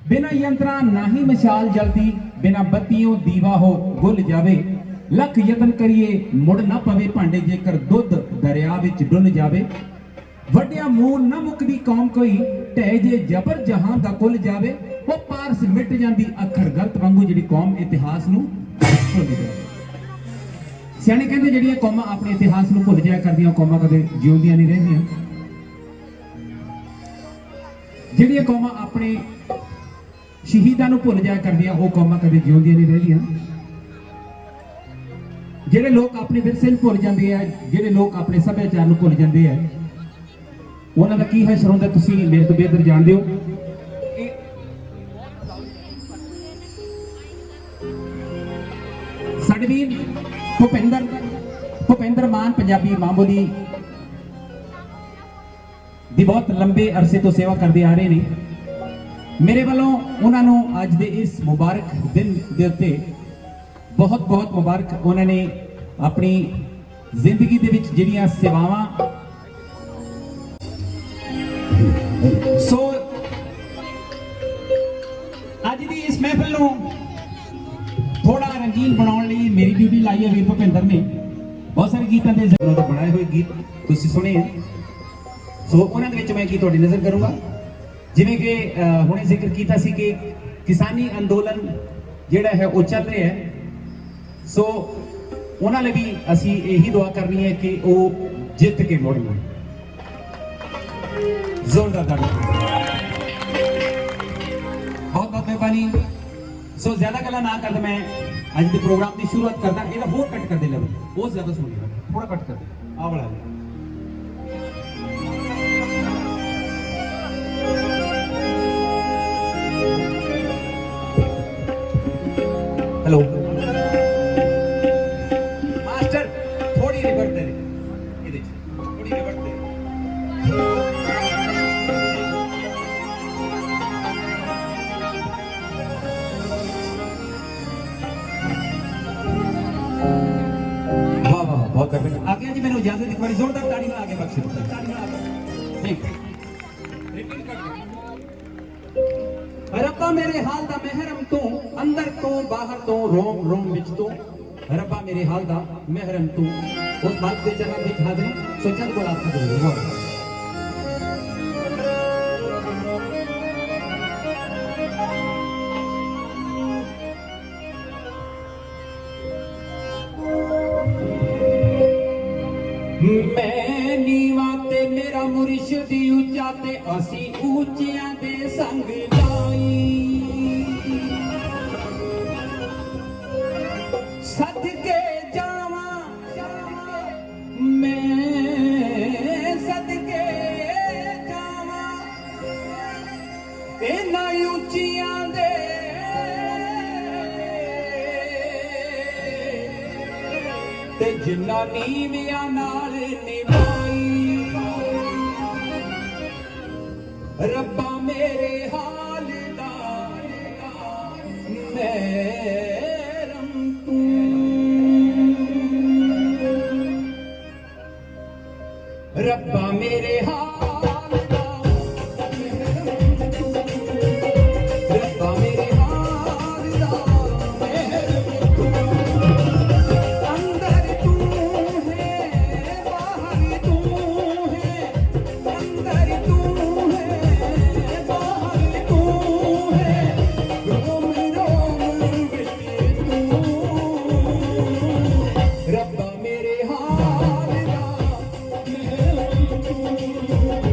ਬਿਨਾ ਯੰਤਰਾਂ ਨਾਹੀ ਮਸ਼ਾਲ ਜਲਦੀ, ਬਿਨਾ ਬੱਤੀਓਂ ਦੀਵਾ ਹੋ ਗੁੱਲ ਜਾਵੇ, ਲੱਖ ਯਤਨ ਕਰੀਏ ਮੁੜ ਨਾ ਪਵੇ ਭਾਂਡੇ, ਜੇਕਰ ਦੁੱਧ ਦਰਿਆ ਵਿੱਚ ਡੁੱਲ ਜਾਵੇ, ਵੱਡਿਆ ਮੂਲ ਨਾ ਮੁੱਕਦੀ ਕੌਮ ਕੋਈ, ਢਹਿ ਜੇ ਜਬਰ ਜਹਾਂ ਦਾ ਕੁੱਲ ਜਾਵੇ, ਉਹ ਪਾਰਸ ਮਿਟ ਜਾਂਦੀ ਅੱਖਰ ਗਲਤ ਵਾਂਗੂ ਜਿਹੜੀ ਕੌਮ ਇਤਿਹਾਸ ਨੂੰ ਭੁੱਲ ਜਾਵੇ। ਸਿਆਣੇ ਕਹਿੰਦੇ ਜਿਹੜੀਆਂ ਕੌਮਾਂ ਆਪਣੇ ਇਤਿਹਾਸ ਨੂੰ ਭੁੱਲ ਜਾਇਆ ਕਰਦੀਆਂ ਕੌਮਾਂ ਕਦੇ ਜਿਉਂਦੀਆਂ ਨਹੀਂ ਰਹਿੰਦੀਆਂ। ਜਿਹੜੀਆਂ ਕੌਮਾਂ ਆਪਣੇ ਸ਼ਹੀਦਾਂ ਨੂੰ ਭੁੱਲ ਜਾਇਆ ਕਰਦੀਆਂ ਉਹ ਕੌਮਾਂ ਕਦੇ ਜਿਉਂਦੀਆਂ ਨਹੀਂ ਰਹਿੰਦੀਆਂ। ਜਿਹੜੇ ਲੋਕ ਆਪਣੇ ਵਿਰਸੇ ਨੂੰ ਭੁੱਲ ਜਾਂਦੇ ਆ, ਜਿਹੜੇ ਲੋਕ ਆਪਣੇ ਸੱਭਿਆਚਾਰ ਨੂੰ ਭੁੱਲ ਜਾਂਦੇ ਆ, ਉਹਨਾਂ ਦਾ ਕੀ ਹਸ਼ਰ ਹੁੰਦਾ ਤੁਸੀਂ ਮੇਰੇ ਤੋਂ ਬਿਹਤਰ ਜਾਣਦੇ ਹੋ। ਸਾਡੇ ਵੀਰ ਭੁਪਿੰਦਰ ਮਾਨ ਪੰਜਾਬੀ ਮਾਂ ਬੋਲੀ ਦੀ ਬਹੁਤ ਲੰਬੇ ਅਰਸੇ ਤੋਂ ਸੇਵਾ ਕਰਦੇ ਆ ਰਹੇ ਨੇ। ਮੇਰੇ ਵੱਲੋਂ ਉਹਨਾਂ ਨੂੰ ਅੱਜ ਦੇ ਇਸ ਮੁਬਾਰਕ ਦਿਨ ਦੇ ਉੱਤੇ ਬਹੁਤ ਬਹੁਤ ਮੁਬਾਰਕ। ਉਹਨਾਂ ਨੇ ਆਪਣੀ ਜ਼ਿੰਦਗੀ ਦੇ ਵਿੱਚ ਜਿਹੜੀਆਂ ਸੇਵਾਵਾਂ ਸੋ ਅੱਜ ਦੀ ਇਸ ਮਹਿਫਲ ਨੂੰ ਥੋੜਾ ਰੰਗੀਨ ਬਣਾਉਣ ਲਈ ਮੇਰੀ ਡਿਊਟੀ ਲਾਈ ਹੈ ਵੀਰ ਭੁਪਿੰਦਰ ਨੇ। ਬਹੁਤ ਸਾਰੇ ਗੀਤਾਂ ਦੇ ਜ਼ਰੂਰ ਤੋਂ ਬਣਾਏ ਹੋਏ ਗੀਤ ਤੁਸੀਂ ਸੁਣੇ ਆ, ਸੋ ਉਹਨਾਂ ਦੇ ਵਿੱਚ ਮੈਂ ਕੀ ਤੁਹਾਡੀ ਨਜ਼ਰ ਕਰੂੰਗਾ। ਜਿਵੇਂ ਕਿ ਹੁਣੇ ਜ਼ਿਕਰ ਕੀਤਾ ਸੀ ਕਿ ਕਿਸਾਨੀ ਅੰਦੋਲਨ ਜਿਹੜਾ ਹੈ ਉਹ ਚੱਲ ਰਿਹਾ ਹੈ, ਸੋ ਉਹਨਾਂ ਲਈ ਵੀ ਅਸੀਂ ਇਹੀ ਦੁਆ ਕਰਨੀ ਹੈ ਕਿ ਉਹ ਜਿੱਤ ਕੇ ਮੁੜਨ। ਜ਼ੋਰਦਾਰ ਤਾੜੀ। ਬਹੁਤ ਬਹੁਤ ਮਿਹਰਬਾਨੀ। ਸੋ ਜ਼ਿਆਦਾ ਗੱਲਾਂ ਨਾ ਕਰਦੇ ਮੈਂ ਅੱਜ ਦੇ ਪ੍ਰੋਗਰਾਮ ਦੀ ਸ਼ੁਰੂਆਤ ਕਰਦਾ। ਇਹਦਾ ਹੋਰ ਕੱਟ ਕਰ ਦੇ ਲੈਵਲ, ਬਹੁਤ ਜ਼ਿਆਦਾ ਸੁਣ ਲਿਆ, ਥੋੜਾ ਕੱਟ ਕਰ ਦੇ ਆਹ ਵਾਲਾ। हेलो मास्टर थोड़ी रिवर्ट दे ये देख थोड़ी रिवर्ट दे वाह वाह बहुत परफेक्ट। आगे जी मैंने इजाजत दी, थोड़ी जोरदार ताड़ी में आगे बख्शे, ताड़ी में आगे ठीक रिपीट कर रब्बा मेरे हाल दा महरम तू, अंदर तो बाहर तो रोम रोम विच तो, रब्बा मेरे हाल दा महरम तू। उस बात दे चरण विच हाजिर सो चंद को आप जरूर मैं नीवा ते मेरा मुर्शिद ऊंचा ते असी ऊंचियां दे संग सदके जावा मैं सदके जावा इन्ना ऊंचियां दे ते जिन्ना नीवियां नाल निभाई। ਰੱਬਾ ਮੇਰੇ ਹਾਲ ਦਾ ਮਹਿਰਮ ਤੂੰ ਰੱਬਾ ਮੇਰੇ ਹਾਲ ਦਾ ਮਹਿਰਮ ਤੂੰ ਰੱਬਾ ਮੇਰੇ ਹਾਲ ਦਾ ਮਹਿਰਮ ਤੂੰ ਅੰਦਰ ਤੂੰ ਹੈ ਬਾਹਰ ਤੂੰ ਹੈ ਅੰਦਰ ਤੂੰ ਹੈ ਬਾਹਰ ਤੂੰ ਹੈ ਰੋਮ ਰੋਮ ਵਿੱਚ ਤੂੰ ਰੱਬਾ ਮੇਰੇ ਹਾਲ ਦਾ ਮਹਿਰਮ ਤੂੰ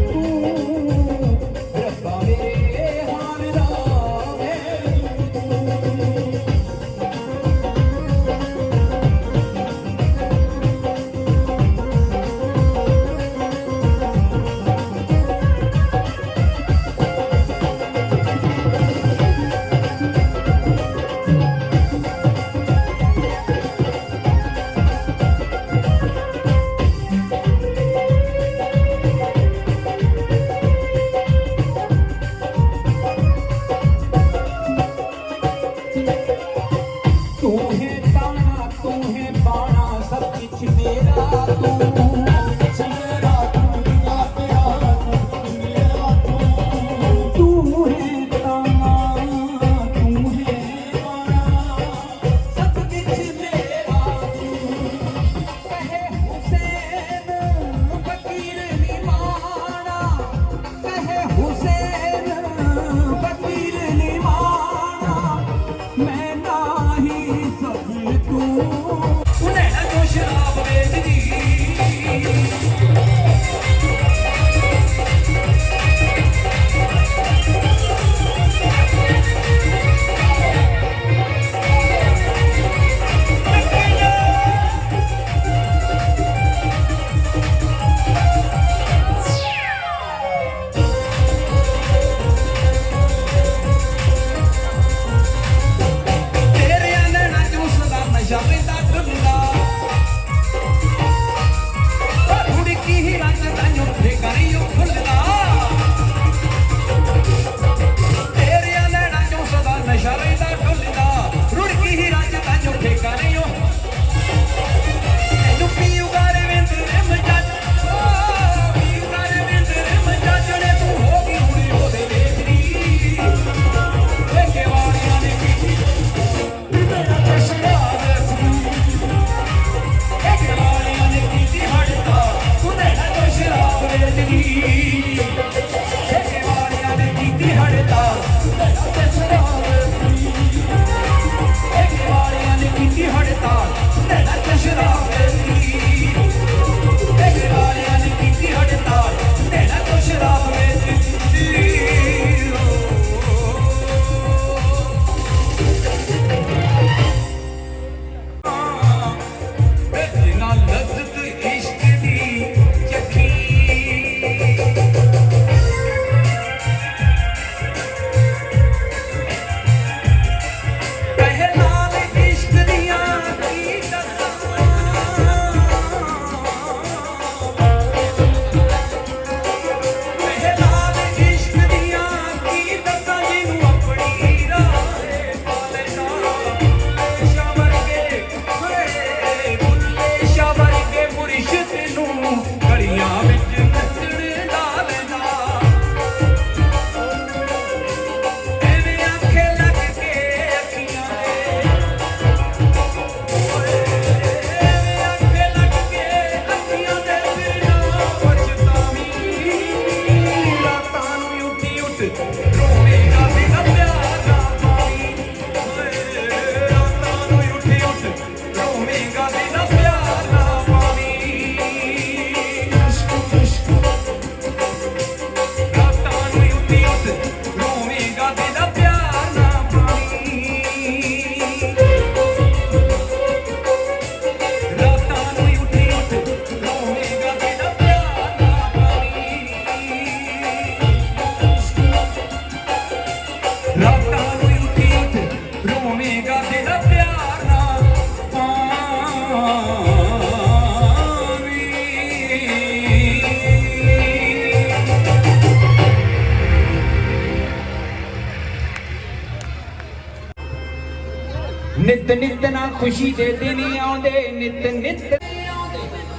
ਨਿਤ ਨਿਤ ਨਾ ਖੁਸ਼ੀ ਦੇ ਦਿਨ ਆਉਂਦੇ ਨਿਤ ਨਿਤ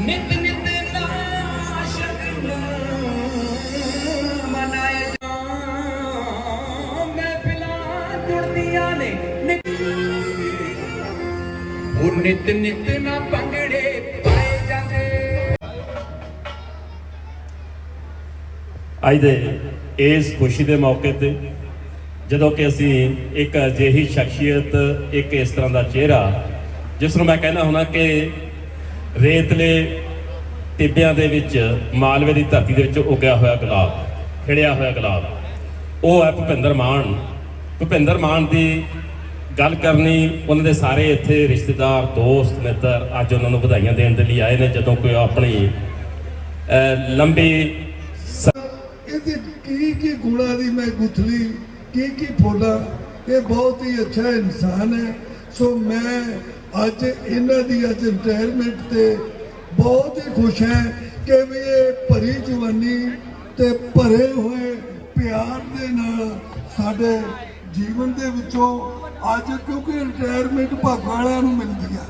ਨਿਤ ਨਿਤ ਨਾ ਸ਼ਗਨ ਮਨਾਏ ਮਹਿਫਿਲਾਂ ਜੁੜਦੀਆਂ ਨੇ ਉਹ ਨਿਤ ਨਿਤ ਨਾ ਭੰਗੜੇ ਪਾਏ ਜਾਂਦੇ। ਅੱਜ ਦੇ ਇਸ ਖੁਸ਼ੀ ਦੇ ਮੌਕੇ ਤੇ ਜਦੋਂ ਕਿ ਅਸੀਂ ਇੱਕ ਅਜਿਹੀ ਸ਼ਖਸੀਅਤ, ਇੱਕ ਇਸ ਤਰ੍ਹਾਂ ਦਾ ਚਿਹਰਾ ਜਿਸ ਨੂੰ ਮੈਂ ਕਹਿੰਦਾ ਹੁੰਦਾ ਕਿ ਰੇਤਲੇ ਟਿੱਬਿਆਂ ਦੇ ਵਿੱਚ ਮਾਲਵੇ ਦੀ ਧਰਤੀ ਦੇ ਵਿੱਚ ਉੱਗਿਆ ਹੋਇਆ ਗੁਲਾਬ, ਖਿੜਿਆ ਹੋਇਆ ਗੁਲਾਬ, ਉਹ ਹੈ ਭੁਪਿੰਦਰ ਮਾਨ। ਭੁਪਿੰਦਰ ਮਾਨ ਦੀ ਗੱਲ ਕਰਨੀ, ਉਹਨਾਂ ਦੇ ਸਾਰੇ ਇੱਥੇ ਰਿਸ਼ਤੇਦਾਰ, ਦੋਸਤ, ਮਿੱਤਰ ਅੱਜ ਉਹਨਾਂ ਨੂੰ ਵਧਾਈਆਂ ਦੇਣ ਦੇ ਲਈ ਆਏ ਨੇ ਜਦੋਂ ਕੋਈ ਆਪਣੀ ਲੰਬੀ ਇਹਦੀ ਕੀ ਗੁਣਾ ਦੀ ਮੈਂ ਗੁਥਲੀ ਕੀ ਫੋਲਾ। ਇਹ ਬਹੁਤ ਹੀ ਅੱਛਾ ਇਨਸਾਨ ਹੈ। ਸੋ ਮੈਂ ਅੱਜ ਇਹਨਾਂ ਦੀ ਅੱਜ ਰਿਟਾਇਰਮੈਂਟ ਤੇ ਬਹੁਤ ਹੀ ਖੁਸ਼ ਹੈ ਕਿ ਵੀ ਇਹ ਭਰੀ ਜਵਾਨੀ ਤੇ ਭਰੇ ਹੋਏ ਪਿਆਰ ਦੇ ਨਾਲ ਸਾਡੇ ਜੀਵਨ ਦੇ ਵਿੱਚੋਂ ਅੱਜ, ਕਿਉਂਕਿ ਰਿਟਾਇਰਮੈਂਟ ਭਾਗਾਂ ਵਾਲਿਆਂ ਨੂੰ ਮਿਲਦੀ ਆ,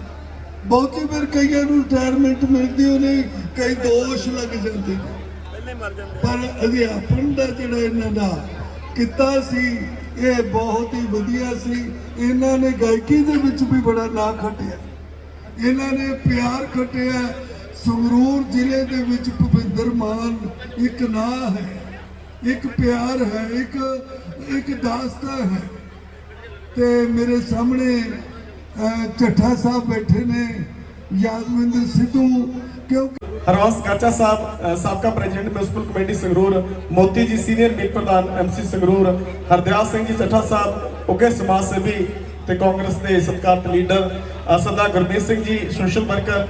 ਬਹੁਤੀ ਵਾਰ ਕਈਆਂ ਨੂੰ ਰਿਟਾਇਰਮੈਂਟ ਮਿਲਦੀ ਉਹਨੇ ਕਈ ਦੋਸ਼ ਲੱਗ ਜਾਂਦੇ ਨੇ, ਪਰ ਅਧਿਆਪਨ ਦਾ ਜਿਹੜਾ ਇਹਨਾਂ ਦਾ ਕਿੱਤਾ ਸੀ ਇਹ ਬਹੁਤ ਹੀ ਵਧੀਆ ਸੀ। ਇਹਨਾਂ ਨੇ ਗਾਇਕੀ ਦੇ ਵਿੱਚ ਵੀ ਬੜਾ ਨਾਂ ਖੱਟਿਆ, ਇਹਨਾਂ ਨੇ ਪਿਆਰ ਖੱਟਿਆ। ਸੰਗਰੂਰ ਜ਼ਿਲ੍ਹੇ ਦੇ ਵਿੱਚ ਭੁਪਿੰਦਰ ਮਾਨ ਇੱਕ ਨਾਂ ਹੈ, ਇੱਕ ਪਿਆਰ ਹੈ, ਇੱਕ ਦਾਸਤਾਨ ਹੈ। ਤੇ ਮੇਰੇ ਸਾਹਮਣੇ ਚੱਠਾ ਸਾਹਿਬ ਬੈਠੇ ਨੇ, ਯਾਦਵਿੰਦਰ ਸਿੱਧੂ, ਕਿਉਂਕਿ हरवंश काचा साहब साबका प्रेसिडेंट म्यूनसिपल कमेटी संगरूर, मोती जी सीनियर मीत प्रधान MC संगरूर, हरदयाल सिंह जी ਚੱਠਾ ਸਾਹਿਬ ਉੱਘੇ ਸਮਾਜ ਸੇਵੀ ਤੇ ਕਾਂਗਰਸ ਦੇ ਸਤਿਕਾਰਤ ਲੀਡਰ, ਸਰਦਾਰ ਗੁਰਮੀਤ ਸਿੰਘ ਜੀ ਸੋਸ਼ਲ ਵਰਕਰ,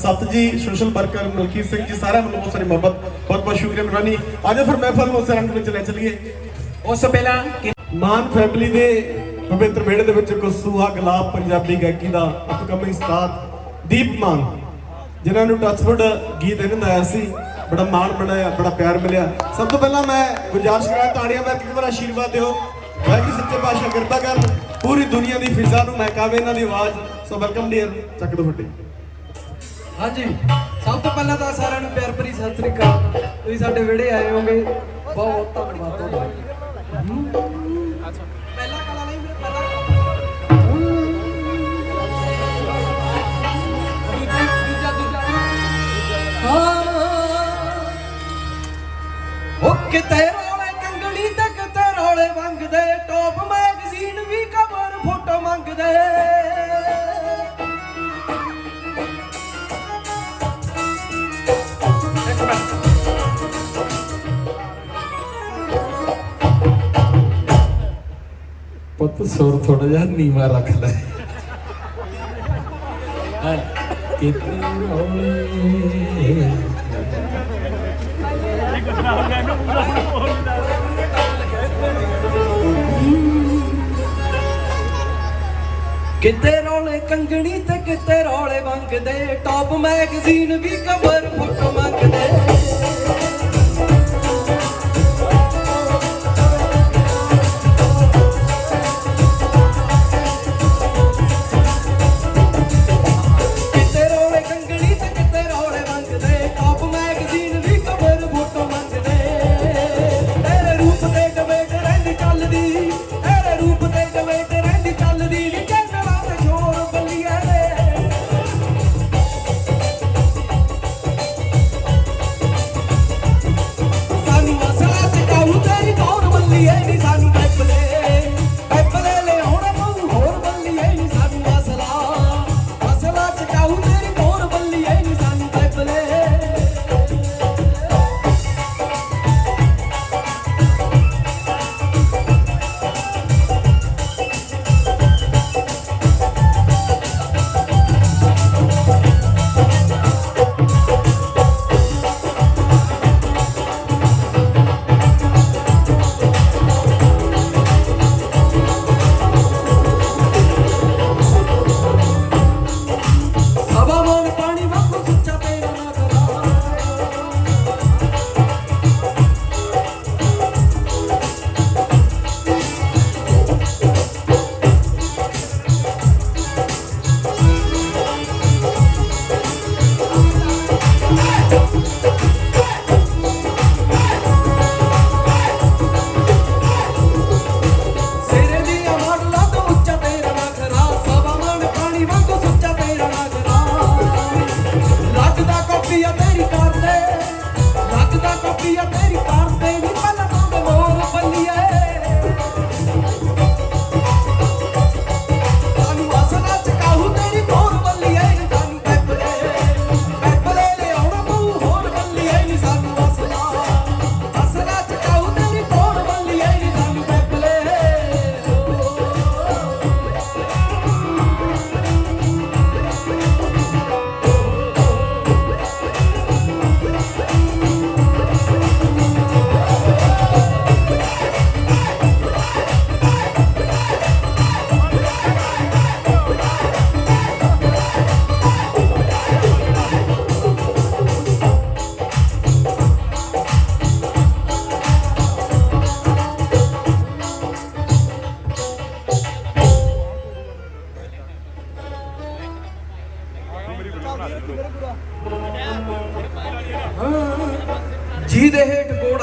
ਸਤ ਜੀ ਸੋਸ਼ਲ ਵਰਕਰ, ਮਲਕੀਤ ਸਿੰਘ ਜੀ, ਸਾਰਿਆਂ ਨੂੰ ਬਹੁਤ ਸਾਰੀ ਮੁਹੱਬਤ, ਬਹੁਤ ਬਹੁਤ ਸ਼ੁਕਰੀਆ ਮਿਹਰਬਾਨੀ। ਅੱਜ ਫਿਰ ਮਹਿਫਲ ਨੂੰ ਉਸ ਰੰਗ ਵਿੱਚ ਲੈ ਚੱਲੀਏ। ਉਸ ਤੋਂ ਪਹਿਲਾਂ ਮਾਨ ਫੈਮਿਲੀ ਦੇ ਪਵਿੱਤਰ ਵਿਹੜੇ ਦੇ ਵਿੱਚ ਗੁੱਸੂਹਾ ਗੁਲਾਬ ਪੰਜਾਬੀ ਗਾਇਕੀ ਦਾ ਅਪਕਮਿੰਗ ਸਟਾਰ ਦੀਪ ਮਾਨ, ਜਿਨ੍ਹਾਂ ਨੂੰ ਟੱਚਵੁੱਡ ਗੀਤ ਇਹਨਾਂ ਦਾ ਆਇਆ ਸੀ, ਬੜਾ ਮਾਣ ਬਣਾਇਆ, ਬੜਾ ਪਿਆਰ ਮਿਲਿਆ। ਸਭ ਤੋਂ ਪਹਿਲਾਂ ਮੈਂ ਗੁਜ਼ਾਰਿਸ਼ ਕਰਾਂ ਤਾੜੀਆਂ ਮਾਰ ਕੇ ਇੱਕ ਵਾਰ ਆਸ਼ੀਰਵਾਦ ਦਿਓ। ਵਾਹਿਗੁਰੂ ਸੱਚੇ ਪਾਤਸ਼ਾਹ ਕਿਰਪਾ ਕਰਨ, ਪੂਰੀ ਦੁਨੀਆ ਦੀ ਫਿਜ਼ਾ ਨੂੰ ਮਹਿਕਾਵੇ ਇਹਨਾਂ ਦੀ ਆਵਾਜ਼। ਸੋ ਵੈਲਕਮ ਡੀਅਰ, ਚੱਕ ਦੋ ਫੱਟੀ। ਹਾਂਜੀ, ਸਭ ਤੋਂ ਪਹਿਲਾਂ ਤਾਂ ਸਾਰਿਆਂ ਨੂੰ ਪਿਆਰ ਭਰੀ ਸਤਿ ਸ੍ਰੀ ਅਕਾਲ। ਤੁਸੀਂ ਸਾਡੇ ਵਿਹੜੇ ਆਏ ਹੋਗੇ, ਬਹੁਤ ਬਹੁਤ ਧੰਨਵਾਦ ਤੁਹਾਡਾ। ਪਹਿਲਾ ਕਾਲਾ ਨਹੀਂ ਮੇਰੇ ਪਹਿਲਾ ਉਹ ਕਿਤੇ ਰੋਲੇ ਕੰਗਣੀ ਤੇ ਕਿਤੇ ਰੋਲੇ ਵੰਗਦੇ, ਟੌਪ ਮੈਗਜ਼ੀਨ ਵੀ ਕਵਰ ਫੋਟੋ ਮੰਗਦੇ। ਪੁੱਤ ਸੁਰ ਥੋੜਾ ਜਿਹਾ ਨੀਵਾ ਰੱਖ ਲੈ। ਕਿਤੇ ਰੋਲੇ ਕਿਤੇ ਰੋਲੇ ਕੰਗਣੀ ਤੇ ਕਿਤੇ ਰੋਲੇ ਵੰਗਦੇ, ਟੌਪ ਮੈਗਜ਼ੀਨ ਵੀ ਕਵਰ ਫੋਟੋ ਮੰਗਦੇ।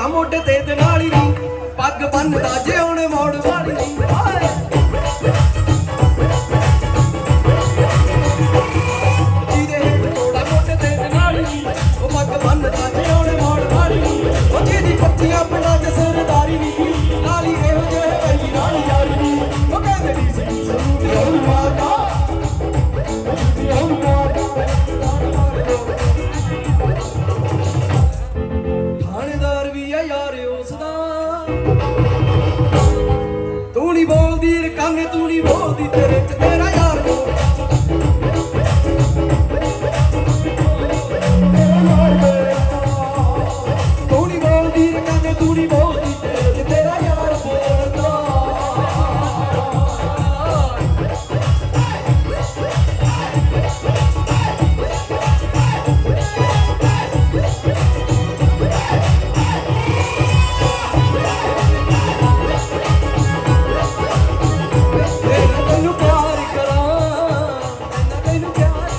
ਘੋੜਾ ਮੋਢੇ ਤੇ ਦਨਾਲੀ ਨੀ ਪੱਗ ਬੰਨਦਾ ਜੇ ਉਹਨੇ ਮੋੜ ਵਾਲੀ ਨੀ ਹਾਏ ਜਿਹਦੇ ਹੇਠ ਘੋੜਾ ਮੋਢੇ ਤੇ ਦਨਾਲੀ ਨੀ ਉਹ ਪੱਗ ਬੰਨਦਾ ਜੇ ਉਹਨੇ ਮੋੜ ਵਾਲੀ ਨੀ ਉਹ ਜਿਹਦੀ ਪੱਚੀਆਂ ਪਿੰਡਾਂ 'ਚ ਸਰਦਾਰੀ ਨੀ ਨਾਲੀ ਇਹੋ ਜਿਹੇ ਪਈ ਨਾਲ ਯਾਰੀ ਨੀ ਉਹ ਕਹਿੰਦੇ ਨੀ ਸੀ ਸਰੂਪ ਹੋਈ ਮਾਤਾ ਥਾਣੇਦਾਰ ਵੀ ਆ ਯਾਰ ਉਸਦਾ ਤੂੰ ਨੀ ਬੋਲਦੀ ਰਕਾਨੇ ਤੂੰ ਨੀ ਬੋਲਦੀ ਤੇਰੇ ਚ ਤੇਰਾ ਯਾਰ ਤੂੰ ਨੀ ਬੋਲਦੀ ਰਕਾਨੇ ਤੂੰ ਨੀ ਬੋਲਦੀ ਤੇਰੇ ਚ ਤੇਰਾ ਯਾਰ ਬੋਲਦਾ ਤੈਨੂੰ ਪਿਆਰ ਕਰਾਂ ਤੈਨੂੰ ਪਿਆਰ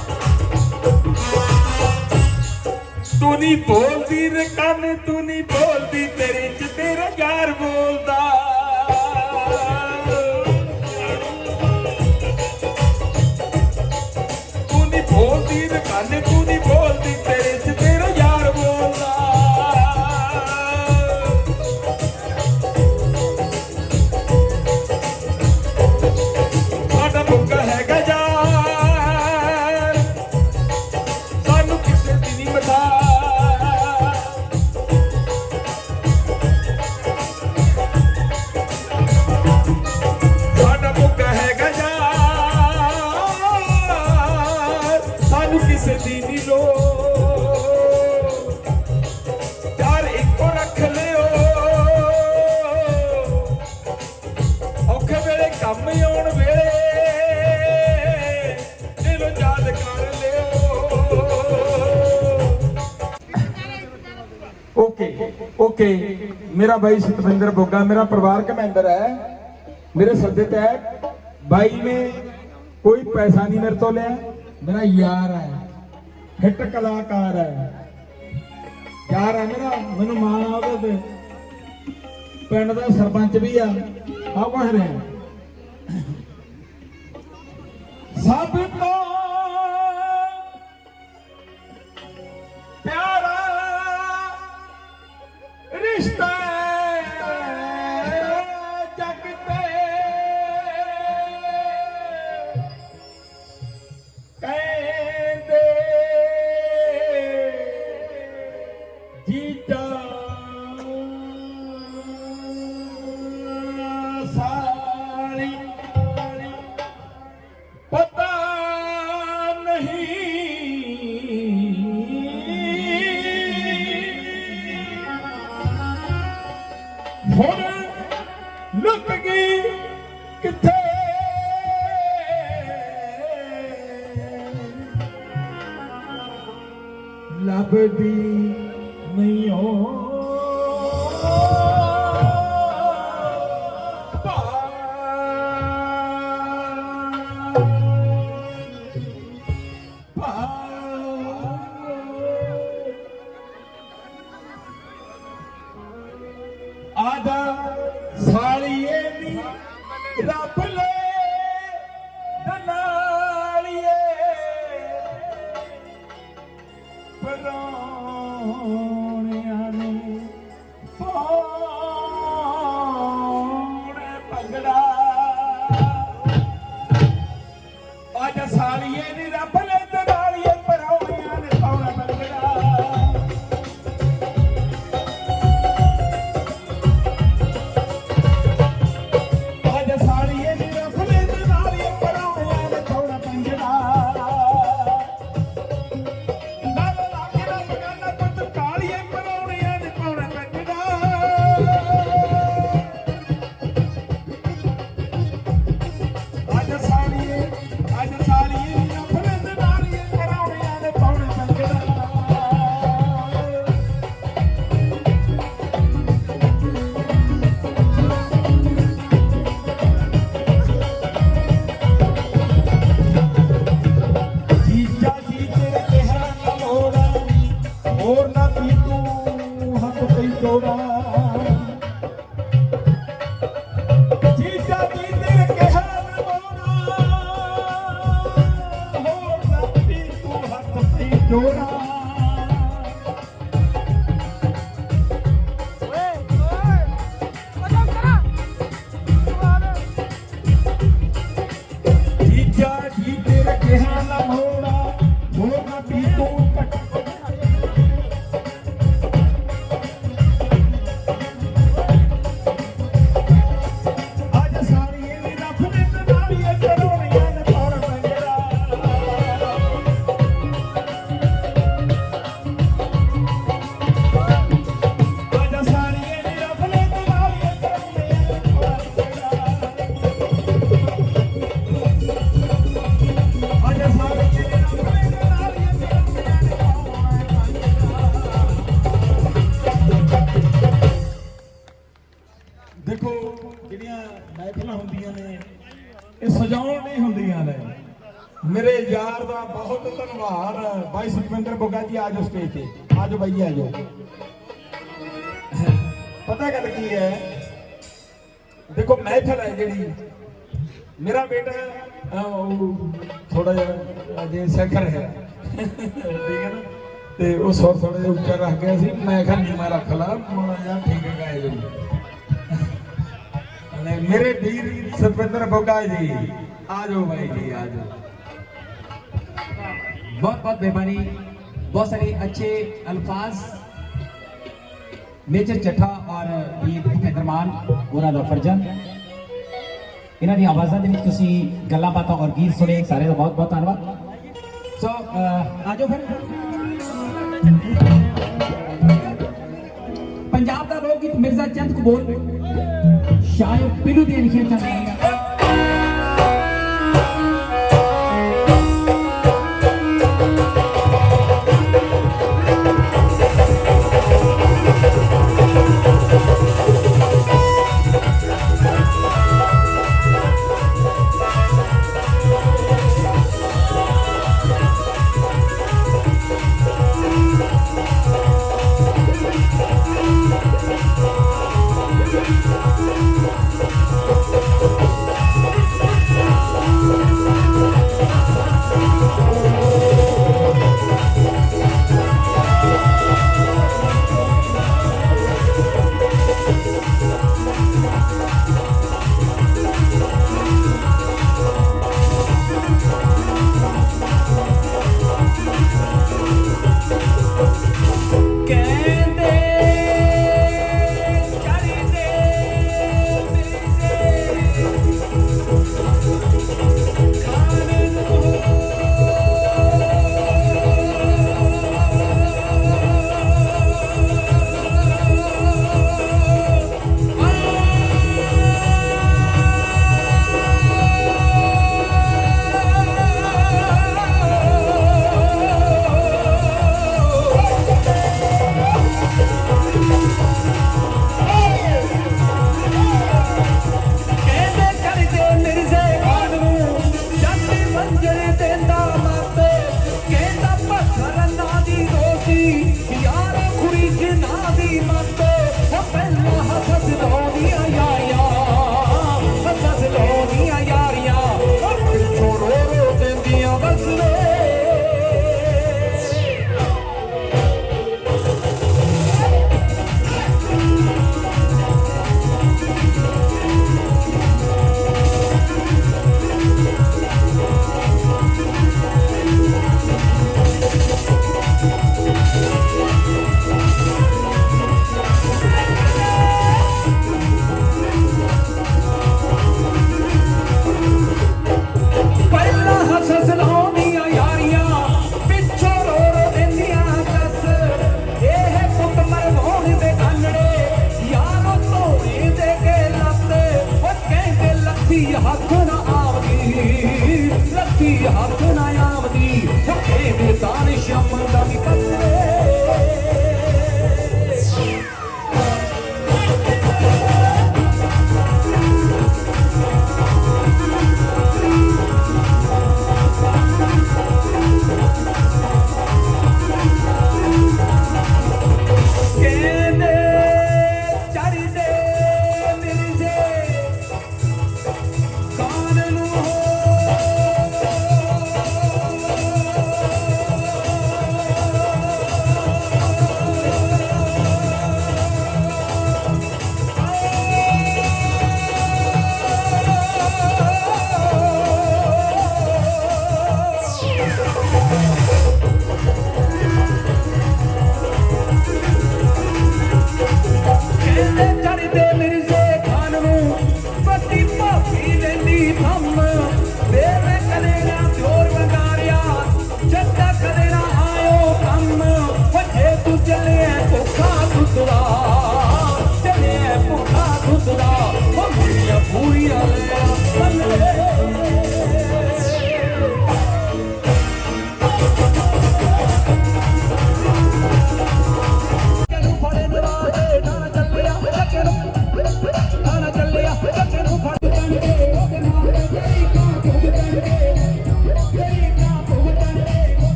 ਤੂੰ ਨਹੀਂ ਬੋਲਦੀ ਰਕਾਨੇ ਤੂੰ ਨਹੀਂ ਬੋਲਦੀ ਤੇਰੇ ਚ ਤੇਰਾ ਯਾਰ ਬੋਲਦਾ ਤੂੰ ਨਹੀਂ ਬੋਲਦੀ ਰਕਾਨੇ ਤੂੰ ਨਹੀਂ ਬੋਲਦੀ ਤੇਰੇ ਚ ਤੇਰਾ ਯਾਰ ਬੋਲਦਾ ਸਾਡਾ ਮੁੱਕਾ ਹੈਗਾ ਯਾਰ ਸਾਨੂੰ ਕਿਸੇ ਦੀ ਨਹੀਂ ਪਤਾ ਸਾਡਾ ਮੁੱਕਾ ਹੈਗਾ ਯਾਰ ਸਾਨੂੰ ਕਿਸੇ ਦੀ ਨਹੀਂ ਲੋੜ ਯਾਰ ਇੱਕੋ ਰੱਖ ਲਿਓ ਔਖੇ ਵੇਲੇ ਕੰਮ ਆਉਣ ਵੇਲੇ ਦਿਲੋਂ ਯਾਦ ਕਰ ਲਿਓ ਓਕੇ ਮੇਰਾ ਬਾਈ ਸਤਵਿੰਦਰ ਬੋਗਾ ਮੇਰਾ ਪਰਿਵਾਰਕ ਮੈਂਬਰ ਹੈ ਮੇਰੇ ਸੱਦੇ ਤਹਿਤ ਬਾਈ ਨੇ ਕੋਈ ਪੈਸਾ ਨਹੀਂ ਮੇਰੇ ਤੋਂ ਲਿਆ ਮੇਰਾ ਯਾਰ ਹੈ ਹਿੱਟ ਕਲਾਕਾਰ ਹੈ ਯਾਰ ਹੈ ਮੇਰਾ ਮੈਨੂੰ ਮਾਣ ਆ ਉਹਦੇ ਤੇ ਪਿੰਡ ਦਾ ਸਰਪੰਚ ਵੀ ਆ ਕੁਛ ਰਿਹਾ ਸਭ ਤੋਂ ਪਿਆਰਾ ਰਿਸ਼ਤਾ ਜਗ ਤੇ ਕਹਿੰਦੇ ਜੀਜਾ ਸਾਲੀ ਪਤਾ ਹੁਣ ਲੁਕ ਗਈ ਕਿੱਥੇ ਲੱਭਦੀ ਨਹੀਂ ਹੋ ਆਦਾ ਸਾਲੀਏ ਦੀ ਰੱਬ ਲੈ ਦਨਾਲੀਏ ਪਰੋਣਿਆਂ ਨੇ ਪਾਉਣੇ ਭੰਗੜਾ ਆਦਾ ਸਾਲੀਏ ਦੀ ਰੱਬ ਲੈ ਦਨਾਲੀਏ ਪਰੋਣਿਆਂ ਨੇ ਪਾਉਣਾ ਭੰਗੜਾ ਦੇਖੋ ਜਿਹੜੀਆਂ ਮਹਿਫਿਲਾਂ ਹੁੰਦੀਆਂ ਨੇ ਇਹ ਸਜਾਉਣ ਨਹੀਂ ਹੁੰਦੀਆਂ ਨੇ। ਮੇਰੇ ਯਾਰ ਦਾ ਬਹੁਤ ਧੰਨਵਾਦ ਬਾਈ ਸੁਖਵਿੰਦਰ ਬੁੱਗਾ ਜੀ, ਆਜੋ ਸਟੇਜ ਤੇ, ਆਜੋ ਬਾਈ ਆਜੋ। ਪਤਾ ਗੱਲ ਕੀ ਹੈ, ਦੇਖੋ ਮਹਿਫਿਲ ਹੈ ਜਿਹੜੀ, ਮੇਰਾ ਬੇਟਾ ਥੋੜਾ ਜਿਹਾ ਅਜੇ ਸਿਖਰ ਹੈ, ਠੀਕ ਹੈ ਨਾ, ਤੇ ਉਹ ਸੁਰ ਥੋੜਾ ਜਿਹਾ ਉੱਚਾ ਰੱਖ ਗਿਆ ਸੀ, ਮੈਂ ਕਿਹਾ ਨੀਵਾਂ ਰੱਖ ਲਾ, ਮਾੜਾ ਜਿਹਾ ਠੀਕ ਹੈ ਗਾਏ ਜੀ। मेरे वीर सुखविंदर बोगा जी, आ जाओ भाई जी, आ जाओ। बहुत बहुत मेहरबानी, बहुत सारे अच्छे अल्फाज मेजर चट्ठा और वीर भूपेंद्र मान ਉਹਨਾਂ ਦਾ ਫਰਜ਼ਨ, ਇਹਨਾਂ ਦੀ ਆਵਾਜ਼ਾਂ ਦੇ ਵਿੱਚ ਤੁਸੀਂ ਗੱਲਾਂ ਬਾਤਾਂ ਔਰ ਗੀਤ ਸੁਣੇ, ਸਾਰੇ ਦਾ ਬਹੁਤ ਬਹੁਤ ਧੰਨਵਾਦ। ਸੋ ਆ ਜਾਓ ਫਿਰ। ਪੰਜਾਬ ਦਾ ਲੋਕ ਗੀਤ ਮਿਰਜ਼ਾ ਚੰਦ ਕਪੂਰ शायर पिलू ਦੀਆਂ ਲਿਖੀਆਂ ਚੱਲ ਰਹੀਆਂ।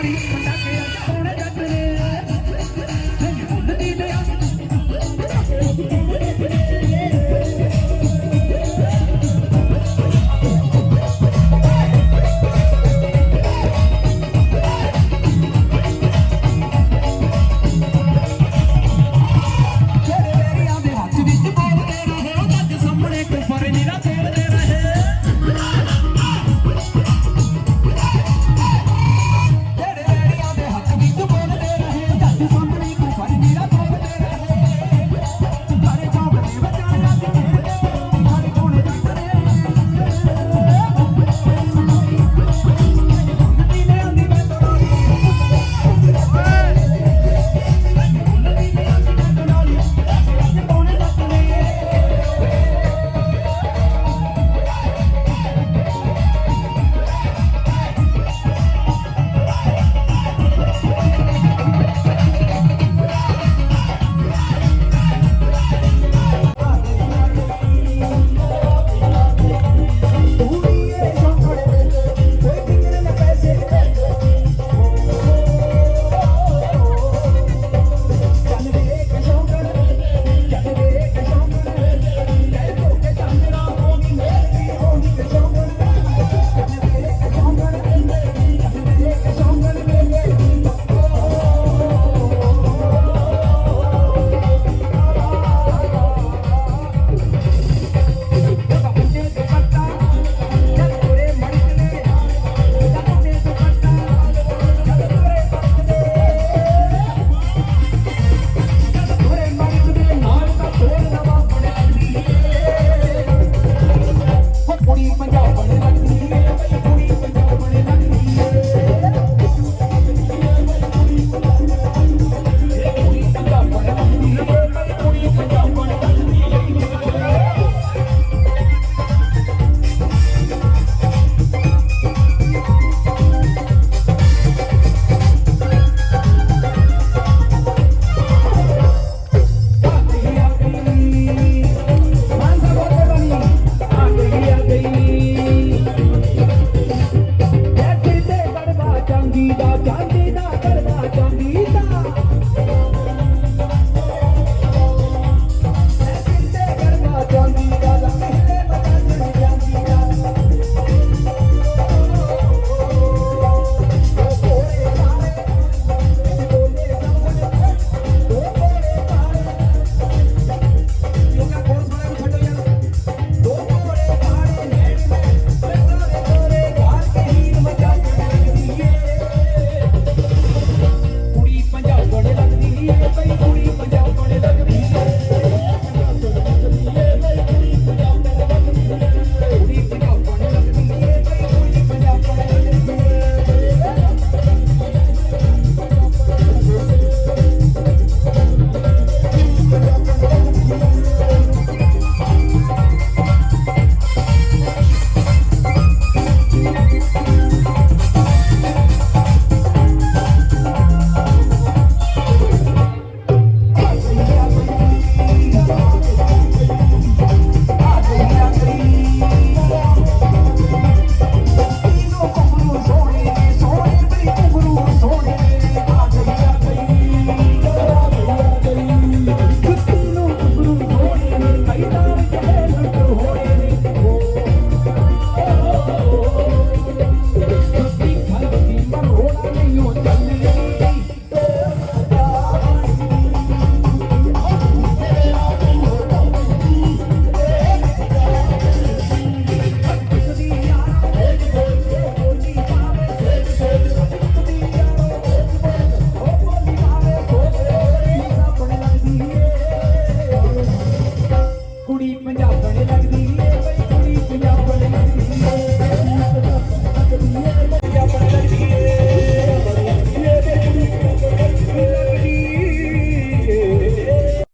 ਮਾਰੀ ਪਟਾਕੇ ਅੱਜ ਪਾਉਣੇ ਜੱਟ ਨੇ ਨਦੀ ਦੇ ਕੁੜੀ ਪੰਜਾਬਣ ਲੱਗਦੀ ਏ